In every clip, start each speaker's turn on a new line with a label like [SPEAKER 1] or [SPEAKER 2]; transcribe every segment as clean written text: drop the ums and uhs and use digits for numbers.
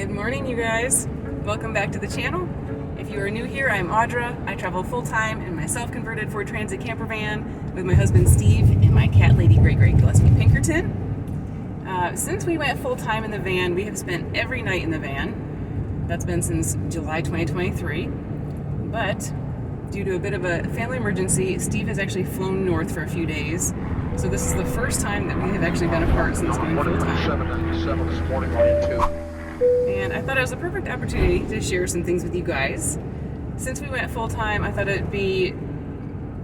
[SPEAKER 1] Good morning, you guys. Welcome back to the channel. If you are new here, I'm Audra. I travel full-time in my self-converted Ford Transit camper van with my husband Steve and my cat lady Great Gillespie Pinkerton. Since we went full-time in the van, we have spent every night in the van. That's been since July 2023. But due to a bit of a family emergency, Steve has actually flown north for a few days. So this is the first time that we have actually been apart since going full-time. And I thought it was a perfect opportunity to share some things with you guys. Since we went full-time, I thought it'd be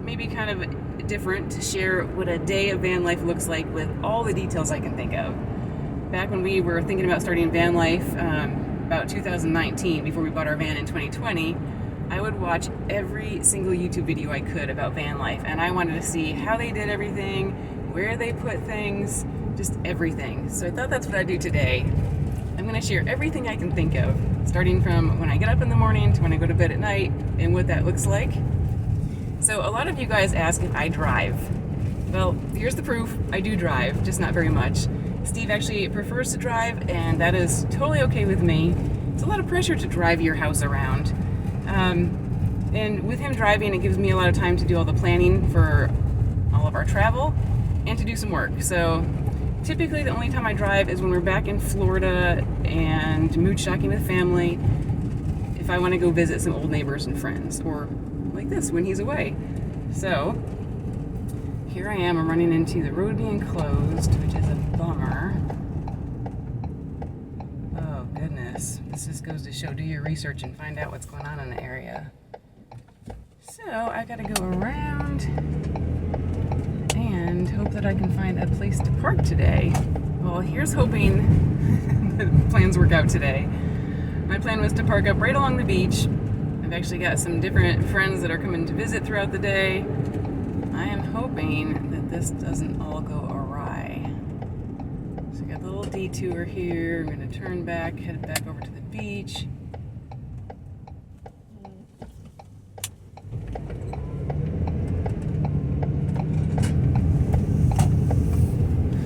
[SPEAKER 1] maybe kind of different to share what a day of van life looks like with all the details I can think of. Back when we were thinking about starting van life, about 2019, before we bought our van in 2020, I would watch every single YouTube video I could about van life, and I wanted to see how they did everything, where they put things, just everything. So I thought that's what I'd do today. I'm going to share everything I can think of, starting from when I get up in the morning to when I go to bed at night, and what that looks like. So a lot of you guys ask if I drive. Well, here's the proof. I do drive, just not very much. Steve actually prefers to drive, and that is totally okay with me. It's a lot of pressure to drive your house around. And with him driving, it gives me a lot of time to do all the planning for all of our travel and to do some work. So typically the only time I drive is when we're back in Florida and mood shocking with family, if I want to go visit some old neighbors and friends, or like this when he's away. So here I am, I'm running into the road being closed, which is a bummer. Oh goodness, this just goes to show, do your research and find out what's going on in the area. So I gotta go around and hope that I can find a place to park today. Well, here's hoping that plans work out today. My plan was to park up right along the beach. I've actually got some different friends that are coming to visit throughout the day. I am hoping that this doesn't all go awry. So I got a little detour here. I'm gonna turn back, head back over to the beach.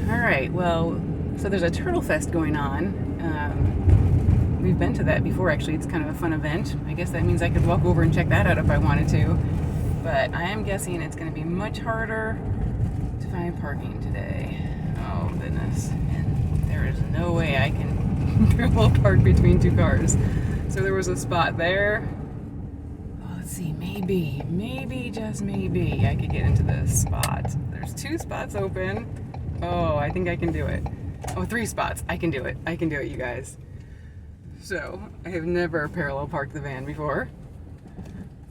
[SPEAKER 1] Alright, well, so there's a Turtle Fest going on. We've been to that before, actually. It's kind of a fun event. I guess that means I could walk over and check that out if I wanted to. But I am guessing it's going to be much harder to find parking today. Oh, goodness. And there is no way I can parallel park between two cars. So there was a spot there. Oh, let's see, maybe, just maybe, I could get into this spot. There's two spots open. Oh, I think I can do it. Oh, three spots. I can do it. I can do it, you guys. So, I have never parallel parked the van before.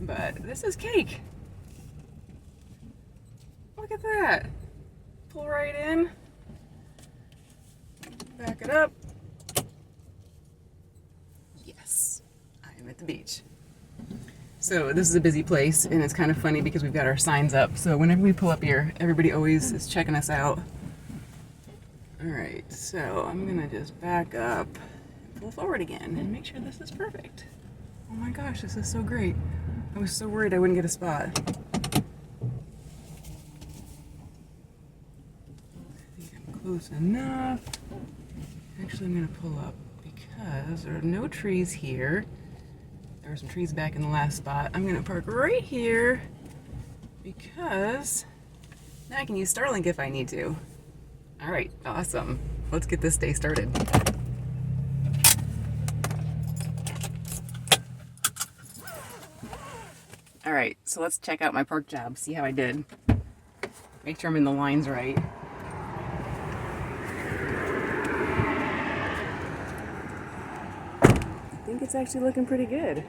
[SPEAKER 1] But this is cake. Look at that. Pull right in. Back it up. Yes, I am at the beach. So this is a busy place, and it's kind of funny because we've got our signs up. So whenever we pull up here, everybody always is checking us out. Alright, so I'm gonna just back up, pull forward again, and make sure this is perfect. Oh my gosh, this is so great. I was so worried I wouldn't get a spot. I think I'm close enough. Actually, I'm gonna pull up because there are no trees here. There were some trees back in the last spot. I'm gonna park right here because now I can use Starlink if I need to. All right, awesome. Let's get this day started. All right, so let's check out my park job, see how I did. Make sure I'm in the lines right. I think it's actually looking pretty good.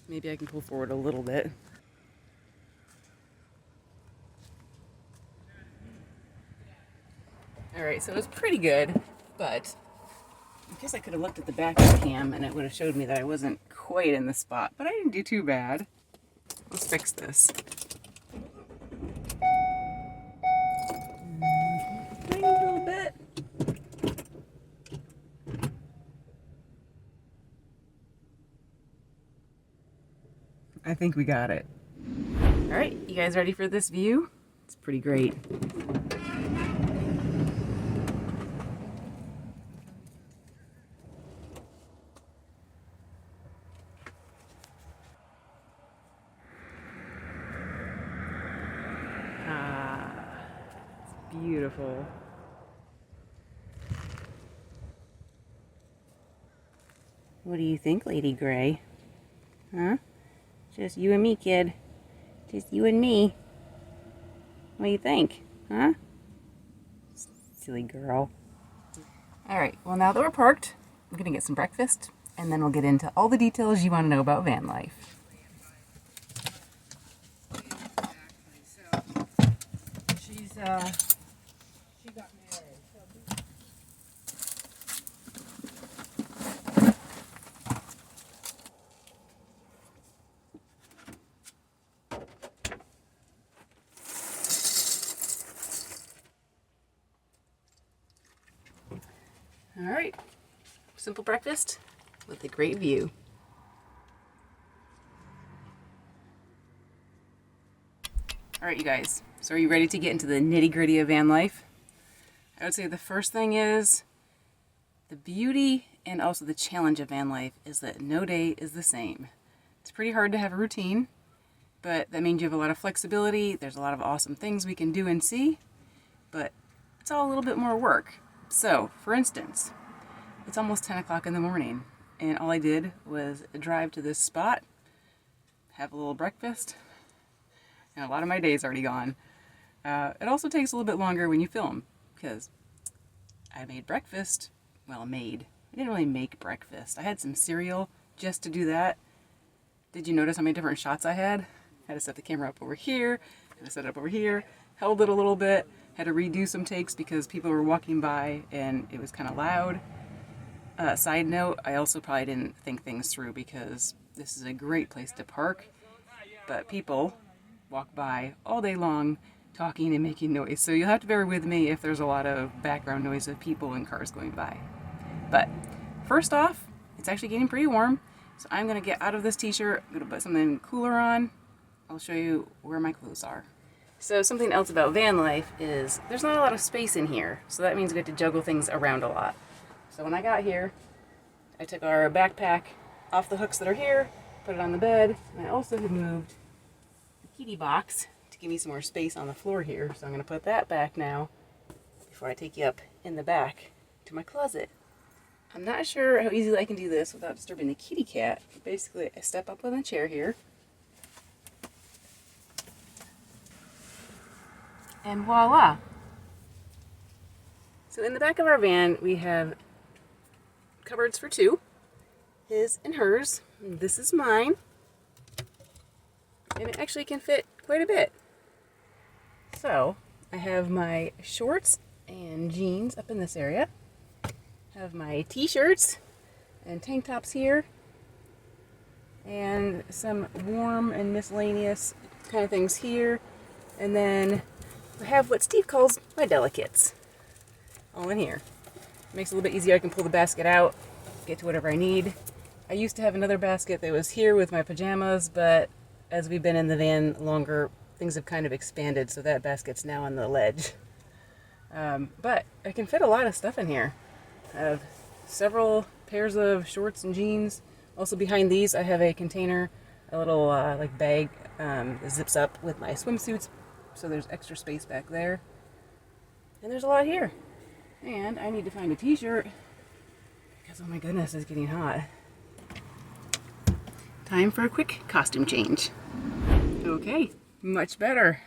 [SPEAKER 1] Maybe I can pull forward a little bit. Alright, so it was pretty good, but I guess I could have looked at the back of the cam and it would have showed me that I wasn't quite in the spot, but I didn't do too bad. Let's fix this. Tiny little bit. I think we got it. All right, you guys ready for this view? It's pretty great. It's beautiful. What do you think, Lady Gray? Huh? Just you and me, kid. Just you and me. What do you think? Huh? Silly girl. Alright, well now that we're parked, we're gonna get some breakfast, and then we'll get into all the details you want to know about van life.
[SPEAKER 2] She got married.
[SPEAKER 1] Alright, simple breakfast with a great view. Alright, you guys, so are you ready to get into the nitty-gritty of van life? I would say the first thing is the beauty and also the challenge of van life is that no day is the same. It's pretty hard to have a routine, but that means you have a lot of flexibility. There's a lot of awesome things we can do and see, but it's all a little bit more work. So, for instance, it's almost 10 o'clock in the morning, and all I did was drive to this spot, have a little breakfast, and a lot of my day's already gone. It also takes a little bit longer when you film, because I made breakfast. Well, I didn't really make breakfast. I had some cereal just to do that. Did you notice how many different shots I had? Had to set the camera up over here, had to set it up over here, held it a little bit, had to redo some takes because people were walking by and it was kind of loud. Side note, I also probably didn't think things through because this is a great place to park, but people walk by all day long talking and making noise. So you'll have to bear with me if there's a lot of background noise of people and cars going by. But first off, it's actually getting pretty warm. So I'm gonna get out of this t-shirt, I'm gonna put something cooler on. I'll show you where my clothes are. So something else about van life is there's not a lot of space in here. So that means we have to juggle things around a lot. So when I got here, I took our backpack off the hooks that are here, put it on the bed, and I also have moved the kitty box to give me some more space on the floor here. So I'm gonna put that back now before I take you up in the back to my closet. I'm not sure how easily I can do this without disturbing the kitty cat. Basically, I step up on the chair here. And voila! So in the back of our van, we have cupboards for two. His and hers. This is mine. And it actually can fit quite a bit. So, I have my shorts and jeans up in this area. Have my t-shirts and tank tops here, and some warm and miscellaneous kind of things here, and then I have what Steve calls my delicates all in here. Makes it a little bit easier. I can pull the basket out, get to whatever I need. I used to have another basket that was here with my pajamas, but as we've been in the van longer, things have kind of expanded, so that basket's now on the ledge. But I can fit a lot of stuff in here. I have several pairs of shorts and jeans. Also behind these I have a container, a little like bag that zips up with my swimsuits, so there's extra space back there. And there's a lot here. And I need to find a t-shirt because oh my goodness, it's getting hot. Time for a quick costume change. Okay, much better.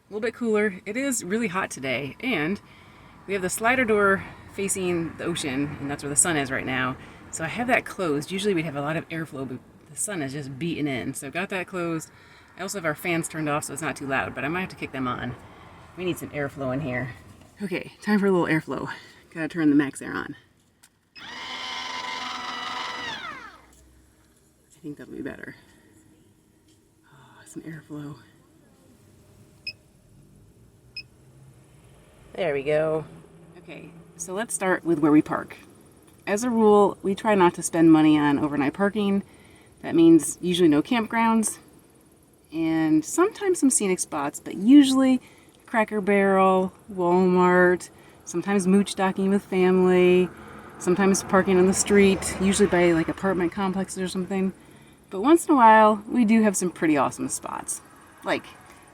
[SPEAKER 1] A little bit cooler. It is really hot today, and we have the slider door facing the ocean, and that's where the sun is right now. So I have that closed. Usually we'd have a lot of airflow, but the sun is just beating in. So got that closed. I also have our fans turned off so it's not too loud, but I might have to kick them on. We need some airflow in here. Okay, time for a little airflow. Gotta turn the max air on. I think that'll be better. Oh, some airflow. There we go. Okay, so let's start with where we park. As a rule, we try not to spend money on overnight parking. That means usually no campgrounds and sometimes some scenic spots, but usually Cracker Barrel, Walmart, sometimes mooch docking with family, sometimes parking on the street, usually by like apartment complexes or something. But once in a while, we do have some pretty awesome spots. Like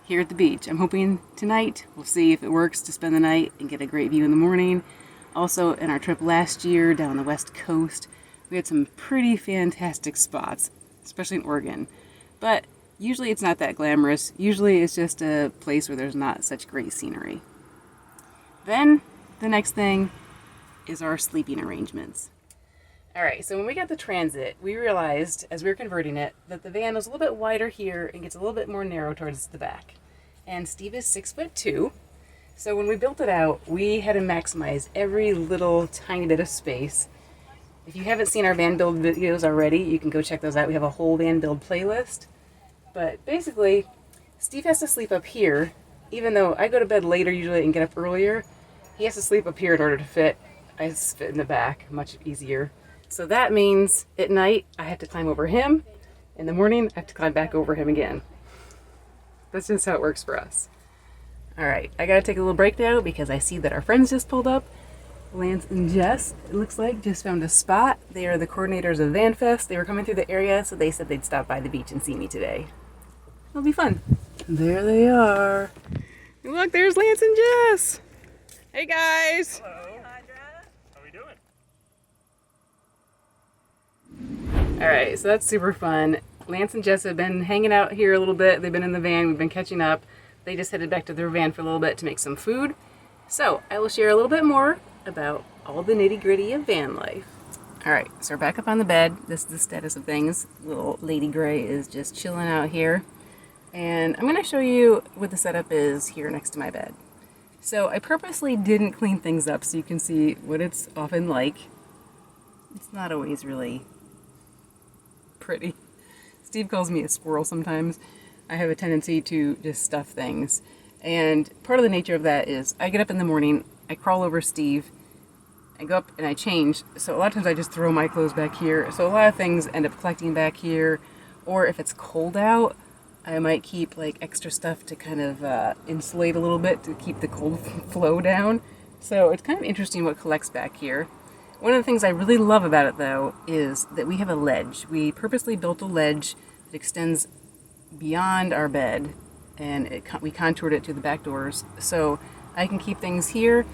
[SPEAKER 1] here at the beach. I'm hoping tonight we'll see if it works to spend the night and get a great view in the morning. Also, in our trip last year down the West Coast, we had some pretty fantastic spots, especially in Oregon. But usually it's not that glamorous. Usually it's just a place where there's not such great scenery. Then the next thing is our sleeping arrangements. All right, so when we got the Transit, we realized as we were converting it that the van was a little bit wider here and gets a little bit more narrow towards the back. And Steve is 6'2", so when we built it out, we had to maximize every little tiny bit of space. If you haven't seen our van build videos already, you can go check those out. We have a whole van build playlist. But basically, Steve has to sleep up here, even though I go to bed later usually and get up earlier. He has to sleep up here in order to fit. I just fit in the back, much easier. So that means at night I have to climb over him. In the morning I have to climb back over him again. That's just how it works for us. All right, I gotta take a little break now because I see that our friends just pulled up. Lance and Jess, it looks like, just found a spot. They are the coordinators of VanFest. They were coming through the area, so they said they'd stop by the beach and see me today. It'll be fun. There they are. And look, there's Lance and Jess. Hey guys.
[SPEAKER 3] Hello. How we doing?
[SPEAKER 1] All right, so that's super fun. Lance and Jess have been hanging out here a little bit. They've been in the van. We've been catching up. They just headed back to their van for a little bit to make some food. So I will share a little bit more about all the nitty-gritty of van life. All right, so we're back up on the bed. This is the status of things. Little Lady Gray is just chilling out here. And I'm gonna show you what the setup is here next to my bed. So I purposely didn't clean things up so you can see what it's often like. It's not always really pretty. Steve calls me a squirrel sometimes. I have a tendency to just stuff things. And part of the nature of that is I get up in the morning, I crawl over Steve, I go up and I change. So a lot of times I just throw my clothes back here. So a lot of things end up collecting back here. Or if it's cold out, I might keep like extra stuff to kind of insulate a little bit to keep the cold flow down. So it's kind of interesting what collects back here. One of the things I really love about it though is that we have a ledge. We purposely built a ledge that extends beyond our bed, and we contoured it to the back doors. So I can keep things here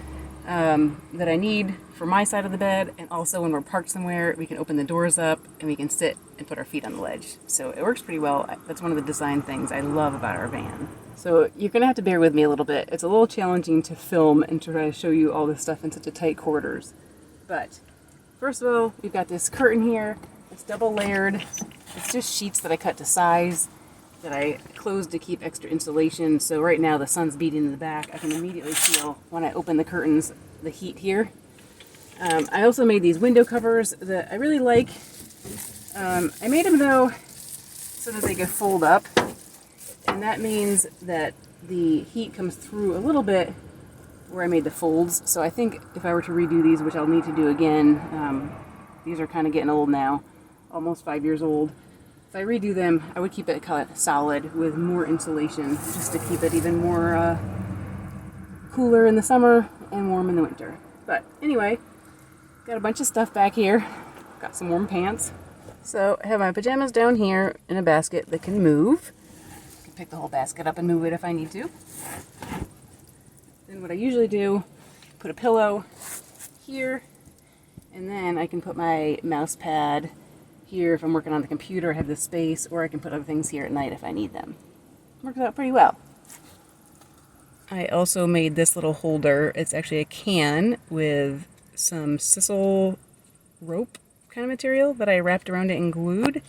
[SPEAKER 1] that I need for my side of the bed, and also when we're parked somewhere, we can open the doors up and we can sit and put our feet on the ledge. So it works pretty well. That's one of the design things I love about our van. So you're gonna have to bear with me a little bit. It's a little challenging to film and try to show you all this stuff in such a tight quarters. But first of all, we've got this curtain here. It's double layered. It's just sheets that I cut to size that I closed to keep extra insulation. So right now the sun's beating in the back. I can immediately feel when I open the curtains the heat here. I also made these window covers that I really like. I made them though so that they could fold up, and that means that the heat comes through a little bit where I made the folds. So I think if I were to redo these, which I'll need to do again, these are kind of getting old now, almost 5 years old. If I redo them, I would keep it kind of solid with more insulation, just to keep it even more cooler in the summer and warm in the winter. But anyway, got a bunch of stuff back here. Got some warm pants. So I have my pajamas down here in a basket that can move. I can pick the whole basket up and move it if I need to. Then what I usually do, put a pillow here, and then I can put my mouse pad here if I'm working on the computer. I have the space, or I can put other things here at night if I need them. Works out pretty well. I also made this little holder. It's actually a can with some sisal rope kind of material that I wrapped around it and glued.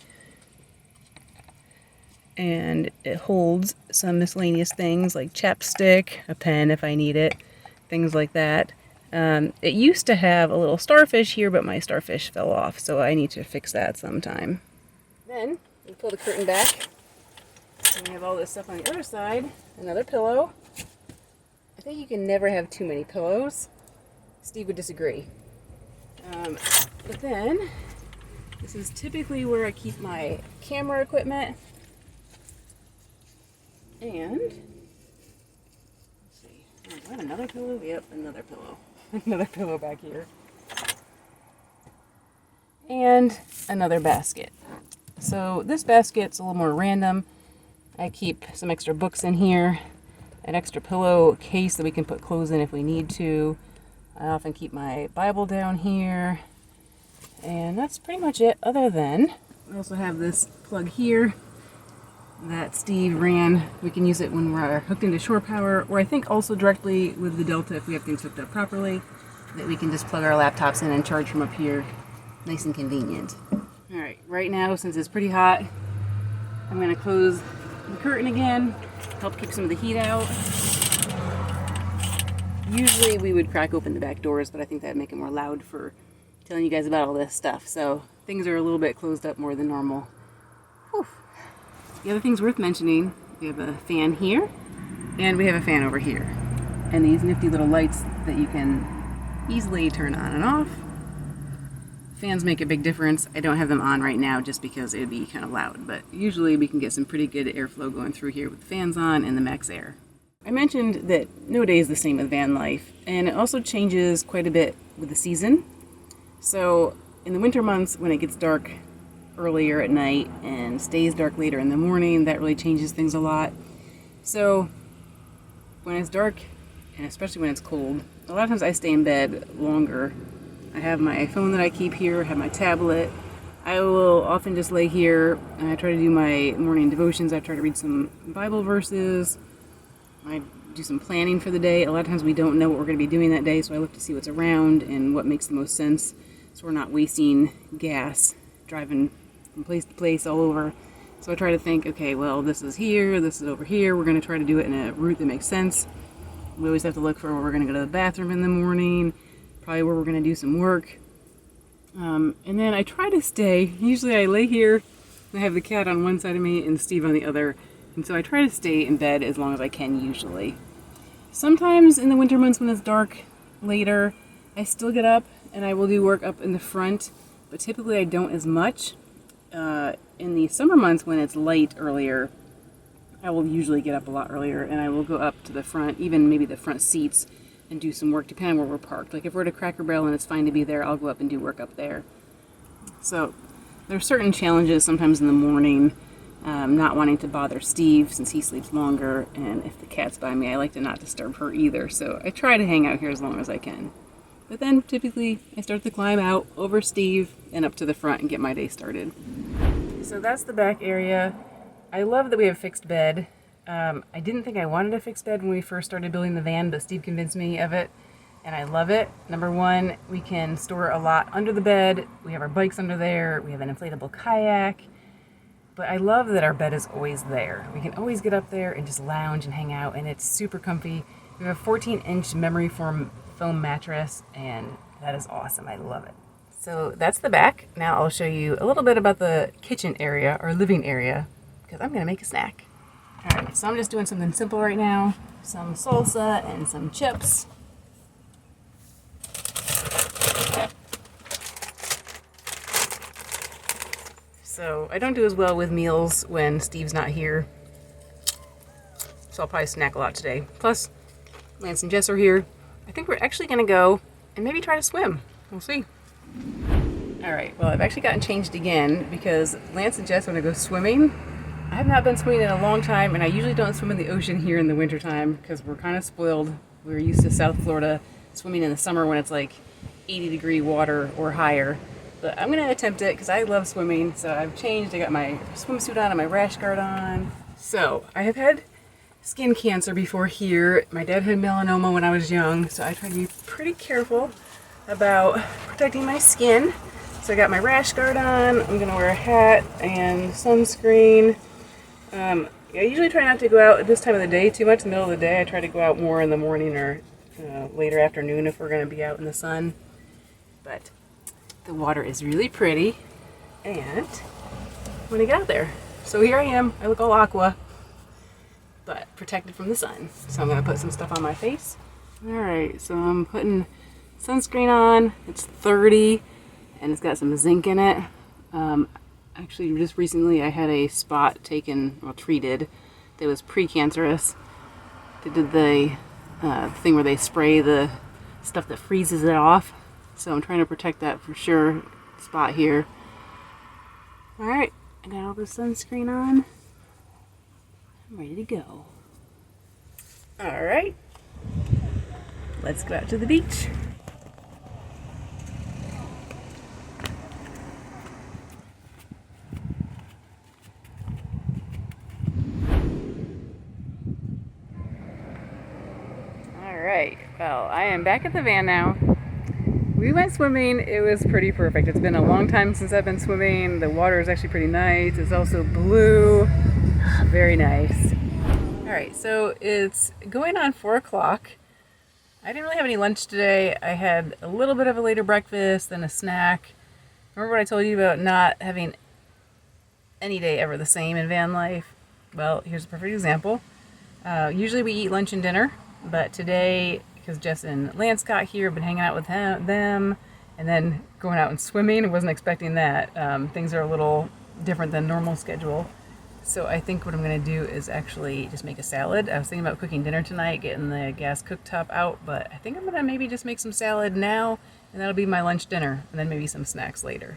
[SPEAKER 1] And it holds some miscellaneous things like chapstick, a pen if I need it, things like that. It used to have a little starfish here, but my starfish fell off, so I need to fix that sometime. Then we pull the curtain back, and we have all this stuff on the other side. Another pillow. I think you can never have too many pillows. Steve would disagree. But then, this is typically where I keep my camera equipment. And let's see. Oh, do I have another pillow? Yep, another pillow. Another pillow back here. And another basket. So this basket's a little more random. I keep some extra books in here, an extra pillow case that we can put clothes in if we need to. I often keep my Bible down here. And that's pretty much it, other than we also have this plug here that Steve ran. We can use it when we're hooked into shore power, or I think also directly with the Delta if we have things hooked up properly, that we can just plug our laptops in and charge from up here. Nice and convenient. Alright, right now, since it's pretty hot, I'm going to close the curtain again, help keep some of the heat out. Usually we would crack open the back doors, but I think that'd make it more loud for telling you guys about all this stuff. So things are a little bit closed up more than normal. Whew. The other things worth mentioning, we have a fan here, and we have a fan over here. And these nifty little lights that you can easily turn on and off. Fans make a big difference. I don't have them on right now just because it would be kind of loud, but usually we can get some pretty good airflow going through here with the fans on and the max air. I mentioned that no day is the same with van life, and it also changes quite a bit with the season. So in the winter months, when it gets dark earlier at night and stays dark later in the morning, that really changes things a lot. So when it's dark, and especially when it's cold, a lot of times I stay in bed longer. I have my phone that I keep here, I have my tablet. I will often just lay here and I try to do my morning devotions. I try to read some Bible verses. I do some planning for the day. A lot of times we don't know what we're going to be doing that day, so I look to see what's around and what makes the most sense so we're not wasting gas driving from place to place all over. So I try to think, okay, well, this is here, this is over here. We're going to try to do it in a route that makes sense. We always have to look for where we're going to go to the bathroom in the morning, probably where we're going to do some work. And then I try to stay, usually I lay here, I have the cat on one side of me and Steve on the other, and so I try to stay in bed as long as I can usually. Sometimes in the winter months when it's dark later, I still get up and I will do work up in the front, but typically I don't as much. In the summer months when it's light earlier, I will usually get up a lot earlier and I will go up to the front, even maybe the front seats, and do some work depending on where we're parked. Like if we're at a Cracker Barrel and it's fine to be there, I'll go up and do work up there. So there are certain challenges sometimes in the morning, not wanting to bother Steve since he sleeps longer, and if the cat's by me, I like to not disturb her either. So I try to hang out here as long as I can. But then typically I start to climb out over Steve and up to the front and get my day started. So that's the back area. I love that we have a fixed bed. I didn't think I wanted a fixed bed when we first started building the van, but Steve convinced me of it, and I love it. Number one, we can store a lot under the bed. We have our bikes under there. We have an inflatable kayak. But I love that our bed is always there. We can always get up there and just lounge and hang out, and it's super comfy. We have a 14-inch memory foam mattress, and that is awesome. I love it. So that's the back. Now I'll show you a little bit about the kitchen area, or living area, because I'm going to make a snack. Alright, so I'm just doing something simple right now. Some salsa and some chips. So I don't do as well with meals when Steve's not here. So I'll probably snack a lot today. Plus, Lance and Jess are here. I think we're actually going to go and maybe try to swim. We'll see. Alright, well I've actually gotten changed again because Lance and Jess want to go swimming. I have not been swimming in a long time, and I usually don't swim in the ocean here in the wintertime because we're kind of spoiled. We're used to South Florida swimming in the summer when it's like 80-degree water or higher. But I'm going to attempt it because I love swimming, so I've changed. I got my swimsuit on and my rash guard on. So I have had skin cancer before here. My dad had melanoma when I was young, so I try to be pretty careful about protecting my skin. So I got my rash guard on. I'm going to wear a hat and sunscreen. I usually try not to go out at this time of the day too much in the middle of the day. I try to go out more in the morning or later afternoon if we're going to be out in the sun. But the water is really pretty, and I'm going to get out there. So here I am. I look all aqua, but protected from the sun. So I'm going to put some stuff on my face. Alright, so I'm putting sunscreen on. It's 30, and it's got some zinc in it. Actually, just recently I had a spot taken, well, treated that was pre-cancerous. They did the thing where they spray the stuff that freezes it off. So I'm trying to protect that for sure spot here. Alright, I got all the sunscreen on. I'm ready to go. Alright, let's go out to the beach. Alright, well, I am back at the van now. We went swimming. It was pretty perfect. It's been a long time since I've been swimming. The water is actually pretty nice. It's also blue. Very nice. Alright, so it's going on 4 o'clock. I didn't really have any lunch today. I had a little bit of a later breakfast and a snack. Remember what I told you about not having any day ever the same in van life? Well, here's a perfect example. Usually we eat lunch and dinner, but today, because Jess and Lance got here, been hanging out with them, and then going out and swimming. I wasn't expecting that. Things are a little different than normal schedule. So I think what I'm going to do is actually just make a salad. I was thinking about cooking dinner tonight, getting the gas cooktop out, but I think I'm going to maybe just make some salad now, and that'll be my lunch dinner, and then maybe some snacks later.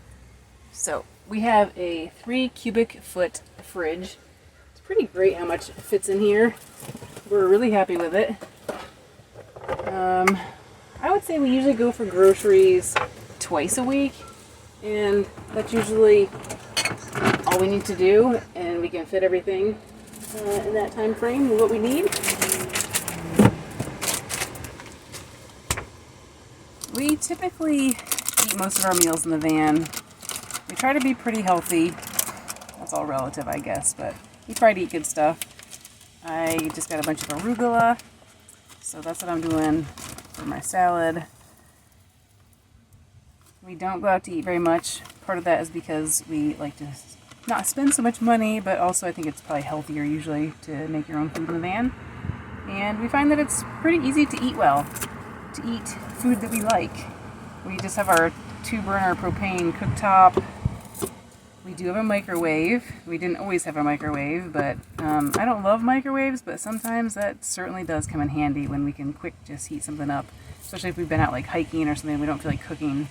[SPEAKER 1] So we have a 3 cubic foot fridge. It's pretty great how much fits in here. We're really happy with it. I would say we usually go for groceries twice a week, and that's usually all we need to do, and we can fit everything in that time frame with what we need. We typically eat most of our meals in the van. We try to be pretty healthy. That's all relative, I guess, but we try to eat good stuff. I just got a bunch of arugula, so that's what I'm doing for my salad. We don't go out to eat very much. Part of that is because we like to not spend so much money, but also I think it's probably healthier usually to make your own food in the van. And we find that it's pretty easy to eat well, to eat food that we like. We just have our 2-burner propane cooktop. We do have a microwave. We didn't always have a microwave, but I don't love microwaves, but sometimes that certainly does come in handy when we can quick just heat something up, especially if we've been out like hiking or something, we don't feel like cooking.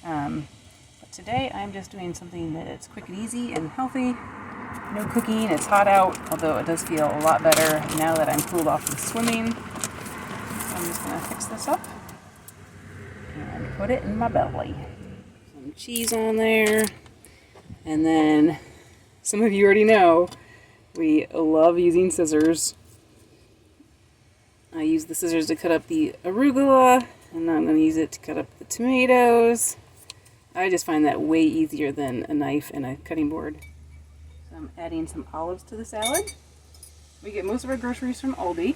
[SPEAKER 1] But today I'm just doing something that's quick and easy and healthy. No cooking, it's hot out, although it does feel a lot better now that I'm cooled off with swimming. So I'm just going to fix this up and put it in my belly. Some cheese on there. And then, some of you already know, we love using scissors. I use the scissors to cut up the arugula, and now I'm going to use it to cut up the tomatoes. I just find that way easier than a knife and a cutting board. So I'm adding some olives to the salad. We get most of our groceries from Aldi.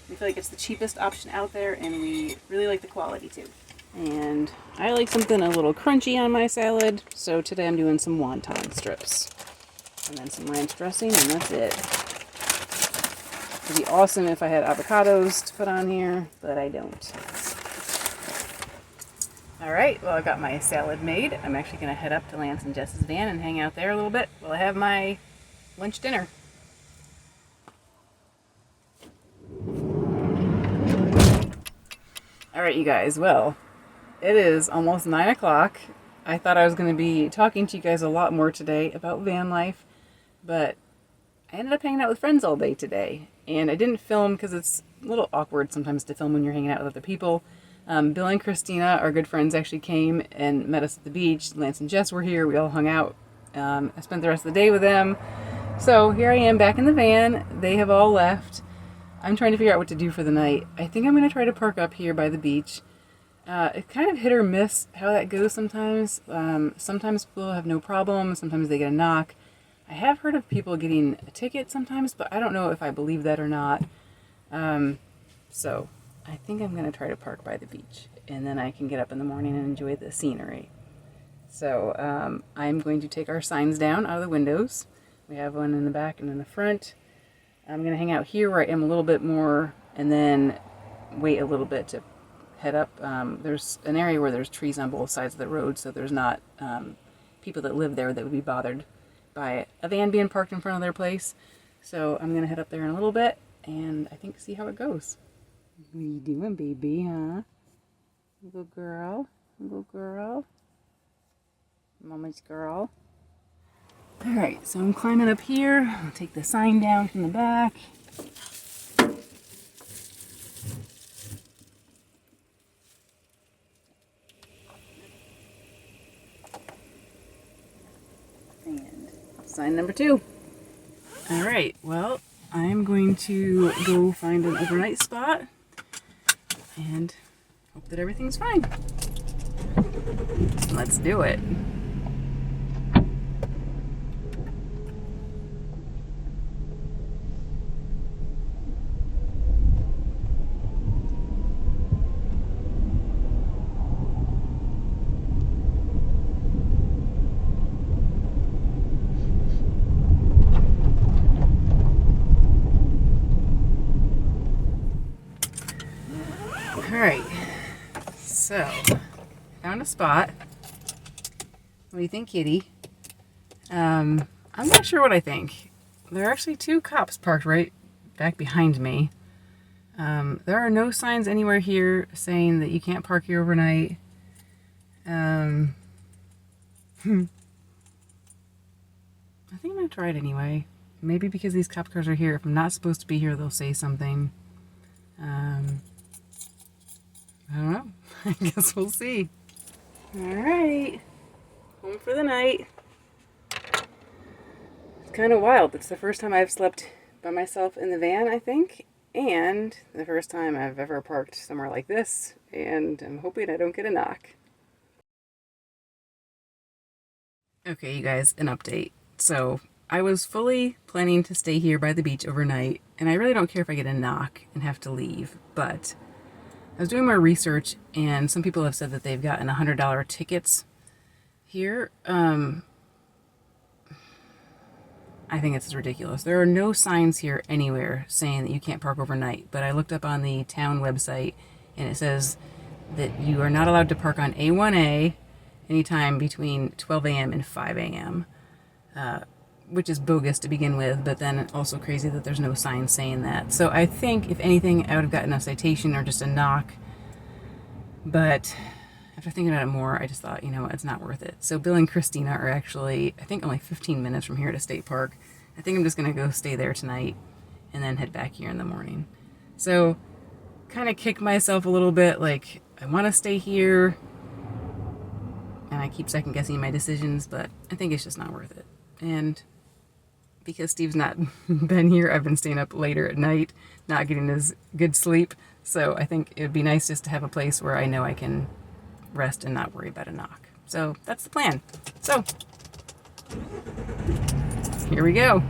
[SPEAKER 1] We feel like it's the cheapest option out there, and we really like the quality too. And I like something a little crunchy on my salad, so today I'm doing some wonton strips. And then some ranch dressing, and that's it. It'd be awesome if I had avocados to put on here, but I don't. Alright, well I got my salad made. I'm actually going to head up to Lance and Jess's van and hang out there a little bit while I have my lunch dinner. Alright you guys, well, it is almost 9 o'clock. I thought I was going to be talking to you guys a lot more today about van life, but I ended up hanging out with friends all day today. And I didn't film because it's a little awkward sometimes to film when you're hanging out with other people. Bill and Christina, our good friends, actually came and met us at the beach. Lance and Jess were here. We all hung out. I spent the rest of the day with them. So here I am back in the van. They have all left. I'm trying to figure out what to do for the night. I think I'm going to try to park up here by the beach. It's kind of hit or miss how that goes sometimes. Sometimes people have no problem. Sometimes they get a knock. I have heard of people getting a ticket sometimes, but I don't know if I believe that or not. So I think I'm going to try to park by the beach, and then I can get up in the morning and enjoy the scenery. So I'm going to take our signs down out of the windows. We have one in the back and in the front. I'm going to hang out here where I am a little bit more, and then wait a little bit to head up. There's an area where there's trees on both sides of the road, so there's not people that live there that would be bothered by a van being parked in front of their place. So I'm gonna head up there in a little bit and I think see how it goes. What are you doing, baby, huh? Little girl, little girl, mama's girl. All right, so I'm climbing up here. I'll take the sign down from the back. And sign number 2. All right, well, I'm going to go find an overnight spot and hope that everything's fine. Let's do it. All right, so found a spot. What do you think, kitty? I'm not sure what I think. There are actually 2 cops parked right back behind me. There are no signs anywhere here saying that you can't park here overnight. I think I'm gonna try it anyway. Maybe because these cop cars are here. If I'm not supposed to be here, they'll say something. I don't know. I guess we'll see. All right, home for the night. It's kind of wild. It's the first time I've slept by myself in the van, I think, and the first time I've ever parked somewhere like this, and I'm hoping I don't get a knock. Okay, you guys, an update. So I was fully planning to stay here by the beach overnight, and I really don't care if I get a knock and have to leave, but I was doing more research, and some people have said that they've gotten $100 tickets here. I think it's ridiculous. There are no signs here anywhere saying that you can't park overnight, but I looked up on the town website, and it says that you are not allowed to park on A1A anytime between 12 a.m. and 5 a.m., which is bogus to begin with, but then also crazy that there's no sign saying that. So I think, if anything, I would have gotten a citation or just a knock. But after thinking about it more, I just thought, you know, it's not worth it. So Bill and Christina are actually, I think, only 15 minutes from here to State Park. I think I'm just going to go stay there tonight and then head back here in the morning. So kind of kick myself a little bit, like, I want to stay here, and I keep second guessing my decisions, but I think it's just not worth it. And because Steve's not been here, I've been staying up later at night, not getting as good sleep. So I think it would be nice just to have a place where I know I can rest and not worry about a knock. So that's the plan. So here we go.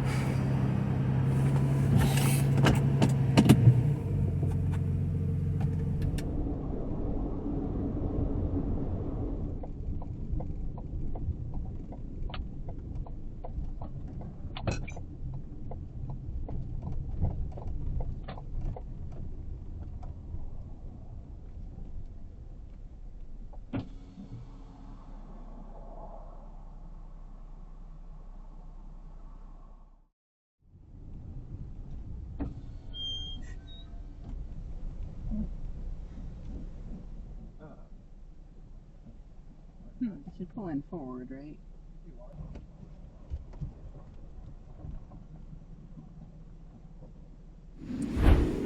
[SPEAKER 1] I should pull in forward, right?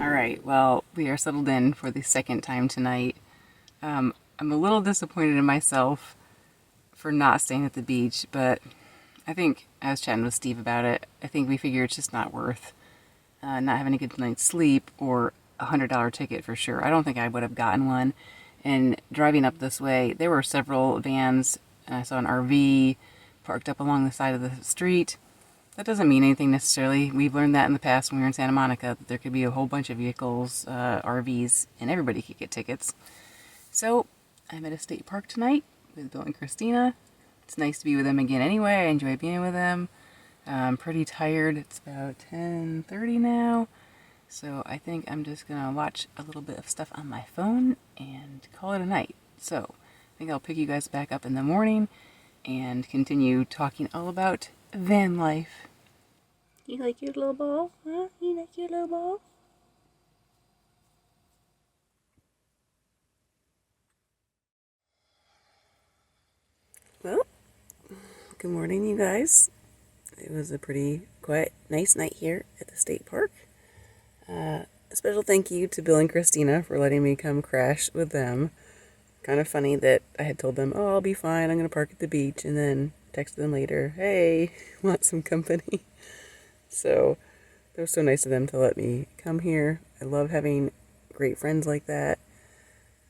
[SPEAKER 1] All right, well, we are settled in for the second time tonight. I'm a little disappointed in myself for not staying at the beach, but I think I was chatting with Steve about it. I think we figure it's just not worth not having a good night's sleep or $100 ticket for sure. I don't think I would have gotten one. And driving up this way, there were several vans, and I saw an RV parked up along the side of the street. That doesn't mean anything necessarily. We've learned that in the past when we were in Santa Monica, that there could be a whole bunch of vehicles, RVs, and everybody could get tickets. So I'm at a state park tonight with Bill and Christina. It's nice to be with them again anyway. I enjoy being with them. I'm pretty tired. It's about 10:30 now. So I think I'm just going to watch a little bit of stuff on my phone and call it a night. So I think I'll pick you guys back up in the morning and continue talking all about van life. You like your little ball? Huh? You like your little ball? Well, good morning, you guys. It was a pretty quiet, nice night here at the state park. A special thank you to Bill and Christina for letting me come crash with them. Kind of funny that I had told them, oh, I'll be fine, I'm going to park at the beach, and then texted them later, hey, want some company? So it was so nice of them to let me come here. I love having great friends like that.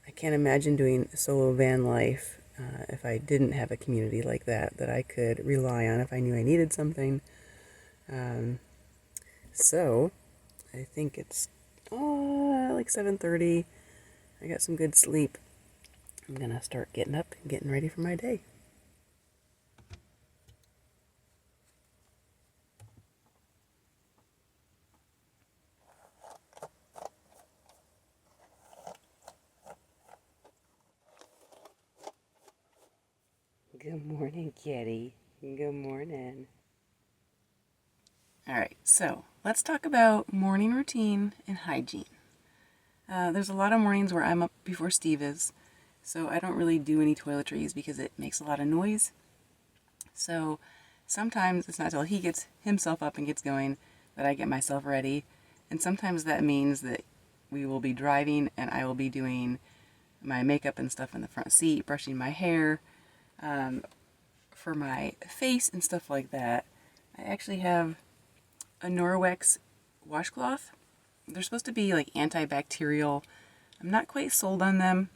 [SPEAKER 1] I can't imagine doing solo van life if I didn't have a community like that I could rely on if I knew I needed something. So I think it's like 7:30. I got some good sleep. I'm gonna start getting up and getting ready for my day. Good morning, kitty. Good morning. Alright, so let's talk about morning routine and hygiene. There's a lot of mornings where I'm up before Steve is, so I don't really do any toiletries because it makes a lot of noise. So sometimes it's not till he gets himself up and gets going that I get myself ready, and sometimes that means that we will be driving and I will be doing my makeup and stuff in the front seat, brushing my hair, for my face and stuff like that. I actually have a Norwex washcloth. They're supposed to be like antibacterial. I'm not quite sold on them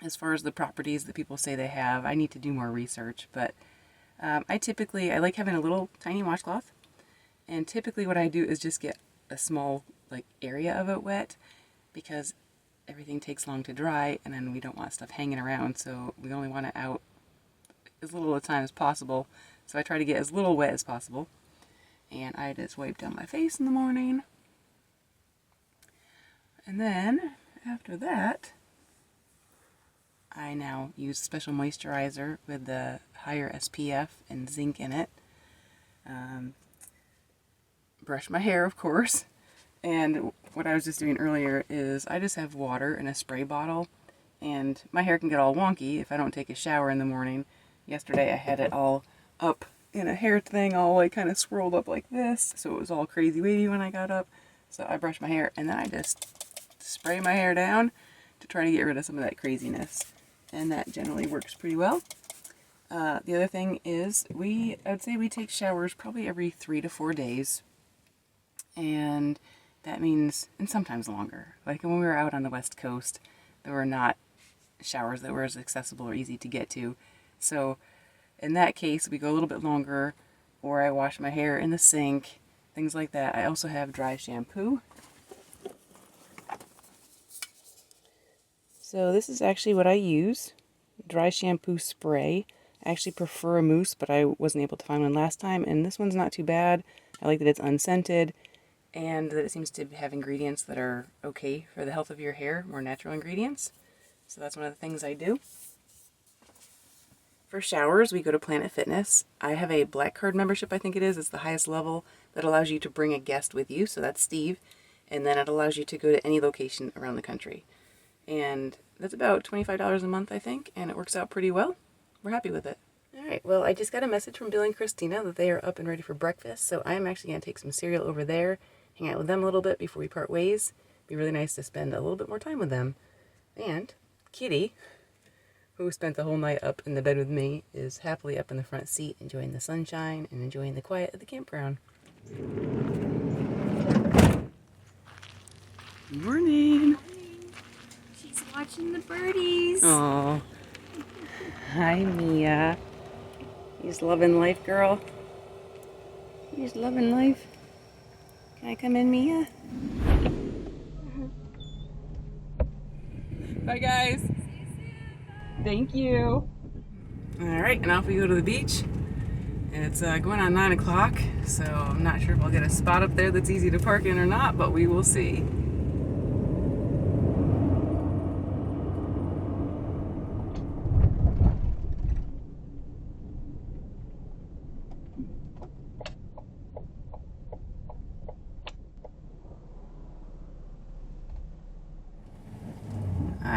[SPEAKER 1] as far as the properties that people say they have. I need to do more research, but I like having a little tiny washcloth, and typically what I do is just get a small like area of it wet because everything takes long to dry, and then we don't want stuff hanging around, so we only want it out as little of the time as possible. So I try to get as little wet as possible, and I just wipe down my face in the morning. And then after that, I now use special moisturizer with the higher SPF and zinc in it. Brush my hair, of course. And what I was just doing earlier is I just have water in a spray bottle, and my hair can get all wonky if I don't take a shower in the morning. Yesterday I had it all up in a hair thing, all like kind of swirled up like this, so it was all crazy wavy when I got up. So I brushed my hair and then I just spray my hair down to try to get rid of some of that craziness, and that generally works pretty well. The other thing is I would say we take showers probably every 3 to 4 days, and that means, and sometimes longer. Like when we were out on the West Coast, there were not showers that were as accessible or easy to get to. So in that case, we go a little bit longer, or I wash my hair in the sink, things like that. I also have dry shampoo. So this is actually what I use, dry shampoo spray. I actually prefer a mousse, but I wasn't able to find one last time, and this one's not too bad. I like that it's unscented, and that it seems to have ingredients that are okay for the health of your hair, more natural ingredients. So that's one of the things I do. For showers, we go to Planet Fitness. I have a Black Card membership, I think it is. It's the highest level that allows you to bring a guest with you, so that's Steve. And then it allows you to go to any location around the country. And that's about $25 a month, I think, and it works out pretty well. We're happy with it. Alright, well, I just got a message from Bill and Christina that they are up and ready for breakfast, so I'm actually going to take some cereal over there, hang out with them a little bit before we part ways. It'd be really nice to spend a little bit more time with them. And Kitty, who spent the whole night up in the bed with me, is happily up in the front seat enjoying the sunshine and enjoying the quiet of the campground. Good morning.
[SPEAKER 4] She's watching the birdies.
[SPEAKER 1] Oh, hi Mia. You just loving life, girl? You just loving life? Can I come in, Mia? Bye, guys. Thank you. All right, and off we go to the beach. And it's going on 9 o'clock, so I'm not sure if I'll get a spot up there that's easy to park in or not, but we will see.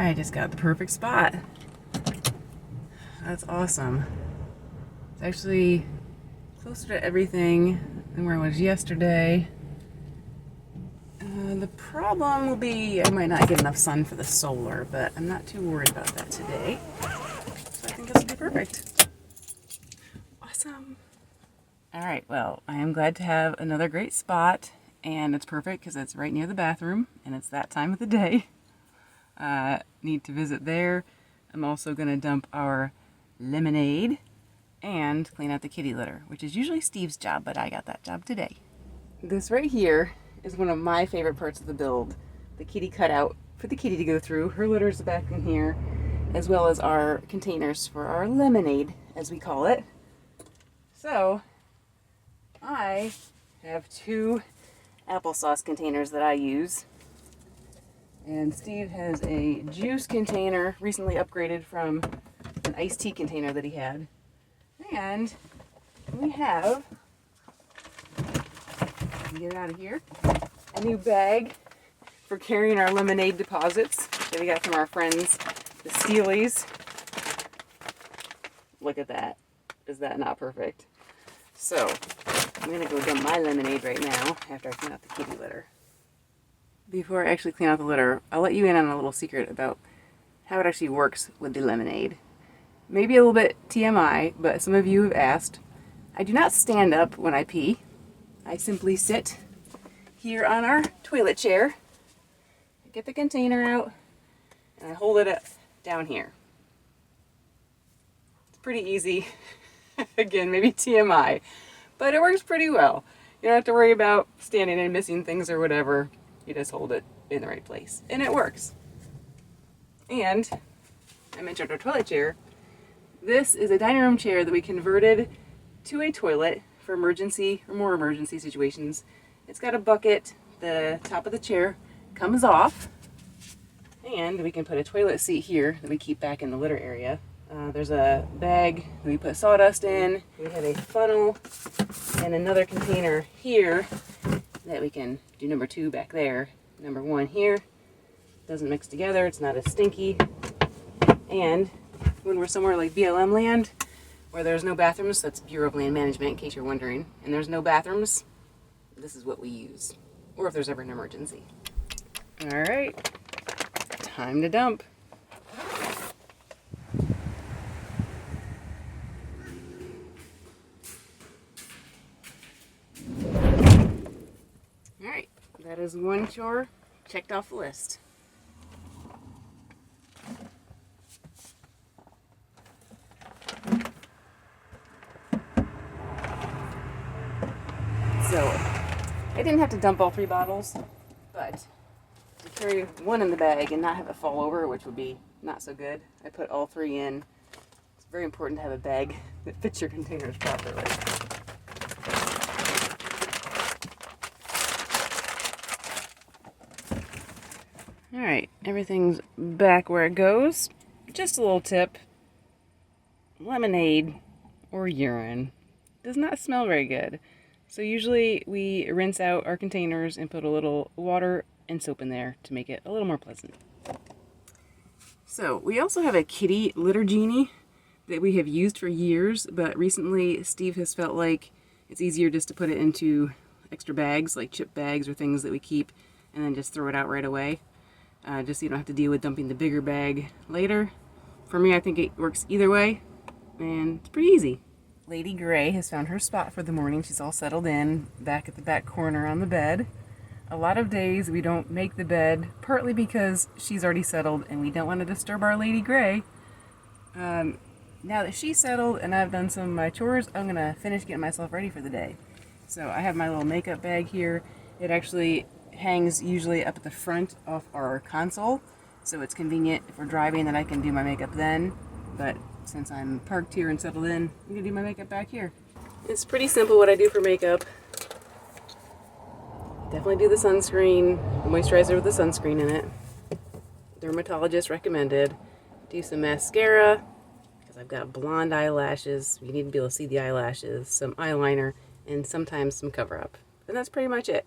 [SPEAKER 1] I just got the perfect spot. That's awesome. It's actually closer to everything than where I was yesterday. The problem will be I might not get enough sun for the solar, but I'm not too worried about that today. So I think this will be perfect. Awesome. All right, well, I am glad to have another great spot, and it's perfect because it's right near the bathroom, and it's that time of the day. Need to visit there. I'm also going to dump our lemonade and clean out the kitty litter, which is usually Steve's job, but I got that job today. This right here is one of my favorite parts of the build. The kitty cutout for the kitty to go through. Her litter's back in here, as well as our containers for our lemonade, as we call it. So, I have 2 applesauce containers that I use. And Steve has a juice container, recently upgraded from an iced tea container that he had. And we have, get it out of here, a new bag for carrying our lemonade deposits that we got from our friends, the Steelies. Look at that. Is that not perfect? So, I'm going to go dump my lemonade right now after I clean out the kitty litter. Before I actually clean out the litter, I'll let you in on a little secret about how it actually works with the lemonade. Maybe a little bit TMI, but some of you have asked. I do not stand up when I pee. I simply sit here on our toilet chair, get the container out, and I hold it down here. It's pretty easy. Again, maybe TMI, but it works pretty well. You don't have to worry about standing and missing things or whatever. You just hold it in the right place, and it works. And I mentioned our toilet chair. This is a dining room chair that we converted to a toilet for emergency or more emergency situations. It's got a bucket. The top of the chair comes off, and we can put a toilet seat here that we keep back in the litter area. There's a bag that we put sawdust in. We have a funnel and another container here that we can do number 2 back there. Number 1 here. Doesn't mix together. It's not as stinky. And when we're somewhere like BLM land where there's no bathrooms, that's Bureau of Land Management in case you're wondering, and there's no bathrooms, this is what we use. Or if there's ever an emergency. All right, time to dump. All right, that is one chore checked off the list. So, I didn't have to dump all 3 bottles, but to carry one in the bag and not have it fall over, which would be not so good, I put all 3 in. It's very important to have a bag that fits your containers properly. Alright, everything's back where it goes. Just a little tip. Lemonade or urine does not smell very good. So usually we rinse out our containers and put a little water and soap in there to make it a little more pleasant. So we also have a kitty litter genie that we have used for years, but recently Steve has felt like it's easier just to put it into extra bags, like chip bags or things that we keep, and then just throw it out right away. Just so you don't have to deal with dumping the bigger bag later. For me, I think it works either way, and it's pretty easy. Lady Gray has found her spot for the morning. She's all settled in, back at the back corner on the bed. A lot of days we don't make the bed, partly because she's already settled and we don't want to disturb our Lady Gray. Now that she's settled and I've done some of my chores, I'm going to finish getting myself ready for the day. So I have my little makeup bag here. It actually hangs usually up at the front of our console, so it's convenient if we're driving that I can do my makeup then. But since I'm parked here and settled in, I'm gonna do my makeup back here. It's pretty simple what I do for makeup. Definitely do the sunscreen, the moisturizer with the sunscreen in it. Dermatologist recommended. Do some mascara, because I've got blonde eyelashes. You need to be able to see the eyelashes, some eyeliner, and sometimes some cover up. And that's pretty much it.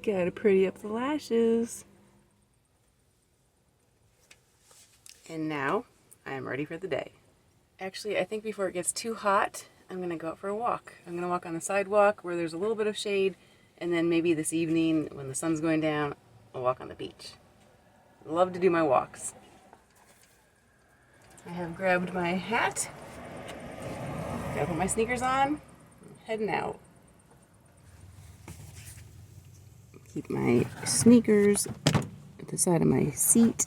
[SPEAKER 1] Gotta pretty up the lashes. And now I am ready for the day. Actually, I think before it gets too hot, I'm gonna go out for a walk. I'm gonna walk on the sidewalk where there's a little bit of shade, and then maybe this evening when the sun's going down, I'll walk on the beach. Love to do my walks. I have grabbed my hat, gotta put my sneakers on, I'm heading out. Keep my sneakers at the side of my seat.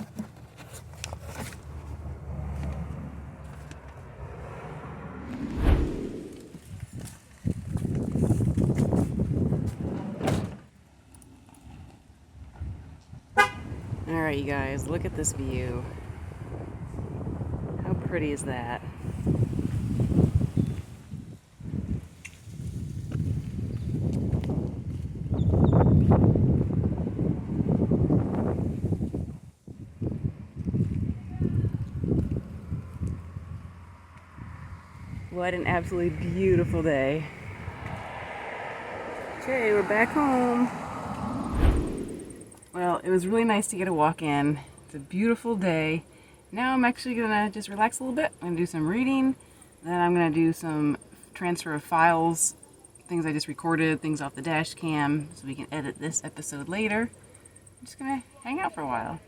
[SPEAKER 1] Alright, you guys, look at this view. How pretty is that? What an absolutely beautiful day. Okay, we're back home. Well, it was really nice to get a walk in. It's a beautiful day. Now I'm actually gonna just relax a little bit. I'm gonna do some reading. Then I'm gonna do some transfer of files, things I just recorded, things off the dash cam, so we can edit this episode later. I'm just gonna hang out for a while.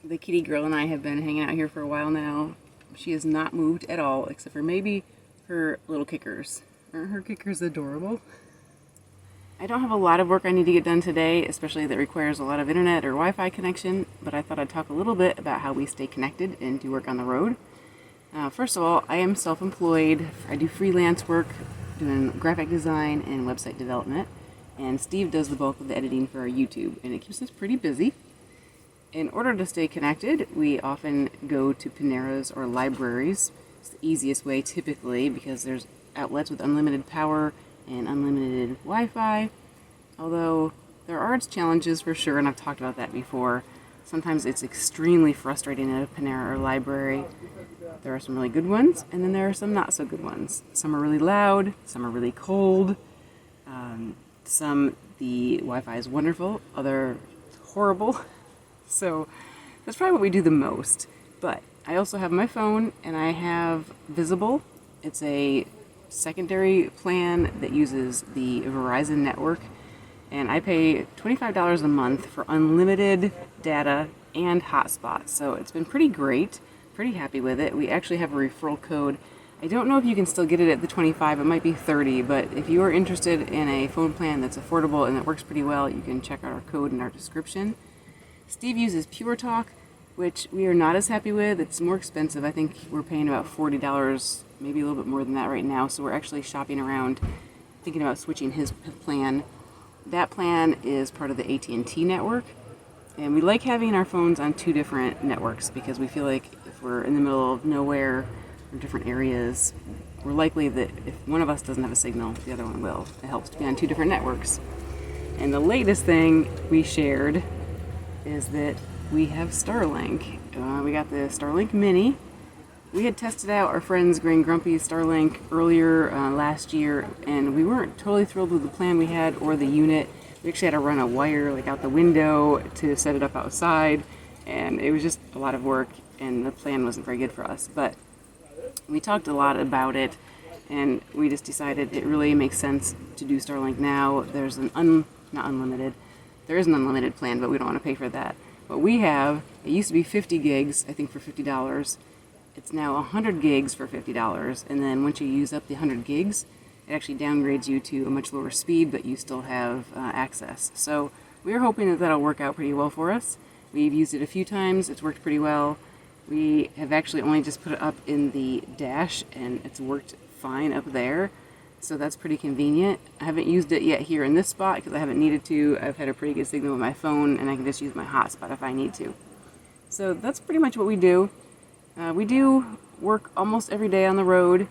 [SPEAKER 1] The kitty girl and I have been hanging out here for a while now. She has not moved at all, except for maybe her little kickers. Aren't her kickers adorable? I don't have a lot of work I need to get done today, especially that requires a lot of internet or Wi-Fi connection, but I thought I'd talk a little bit about how we stay connected and do work on the road. First of all, I am self-employed. I do freelance work, doing graphic design and website development, and Steve does the bulk of the editing for our YouTube, and it keeps us pretty busy. In order to stay connected, we often go to Paneras or libraries. It's the easiest way typically because there's outlets with unlimited power and unlimited Wi-Fi. Although there are its challenges for sure, and I've talked about that before. Sometimes it's extremely frustrating at a Panera or library. There are some really good ones, and then there are some not so good ones. Some are really loud, some are really cold. The Wi-Fi is wonderful, other horrible. So that's probably what we do the most. But I also have my phone, and I have Visible. It's a secondary plan that uses the Verizon network, and I pay $25 a month for unlimited data and hotspots. So it's been pretty great, pretty happy with it. We actually have a referral code. I don't know if you can still get it at the 25, it might be 30, but if you are interested in a phone plan that's affordable and that works pretty well, you can check out our code in our description. Steve uses Pure Talk, which we are not as happy with. It's more expensive. I think we're paying about $40, maybe a little bit more than that right now. So we're actually shopping around, thinking about switching his plan. That plan is part of the AT&T network. And we like having our phones on two different networks because we feel like if we're in the middle of nowhere or different areas, we're likely that if one of us doesn't have a signal, the other one will. It helps to be on two different networks. And the latest thing we shared is that we have Starlink. We got the Starlink Mini. We had tested out our friend's Green Grumpy's Starlink earlier last year, and we weren't totally thrilled with the plan we had or the unit. We actually had to run a wire out the window to set it up outside, and it was just a lot of work, and the plan wasn't very good for us. But we talked a lot about it, and we just decided it really makes sense to do Starlink now. There's an not unlimited. There is an unlimited plan, but we don't want to pay for that. What we have, it used to be 50 gigs, I think for $50. It's now 100 gigs for $50. And then once you use up the 100 gigs, it actually downgrades you to a much lower speed, but you still have access. So we're hoping that that'll work out pretty well for us. We've used it a few times. It's worked pretty well. We have actually only just put it up in the dash, and it's worked fine up there. So that's pretty convenient. I haven't used it yet here in this spot because I haven't needed to. I've had a pretty good signal with my phone, and I can just use my hotspot if I need to. So that's pretty much what we do. We do work almost every day on the road.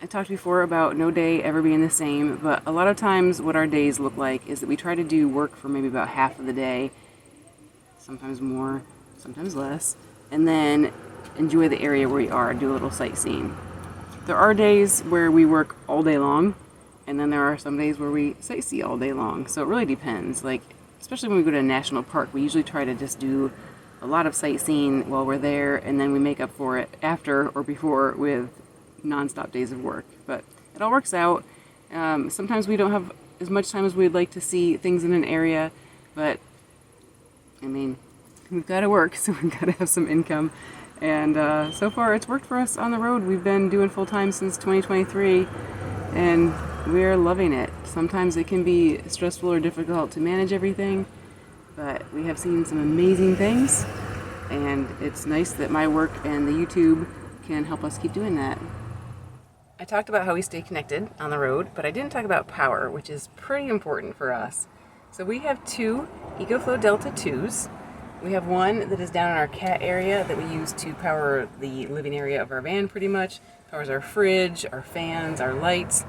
[SPEAKER 1] I talked before about no day ever being the same, but a lot of times what our days look like is that we try to do work for maybe about half of the day, sometimes more, sometimes less, and then enjoy the area where we are, do a little sightseeing. There are days where we work all day long, and then there are some days where we sightsee all day long. So it really depends. Like, especially when we go to a national park, we usually try to just do a lot of sightseeing while we're there, and then we make up for it after or before with nonstop days of work. But it all works out. Sometimes we don't have as much time as we'd like to see things in an area, but I mean, we've got to work, so we've got to have some income. And so far, it's worked for us on the road. We've been doing full time since 2023, and we're loving it. Sometimes it can be stressful or difficult to manage everything, but we have seen some amazing things, and it's nice that my work and the YouTube can help us keep doing that. I talked about how we stay connected on the road, but I didn't talk about power, which is pretty important for us. So we have two EcoFlow Delta 2s. We have one that is down in our cat area that we use to power the living area of our van pretty much. Powers our fridge, our fans, our lights,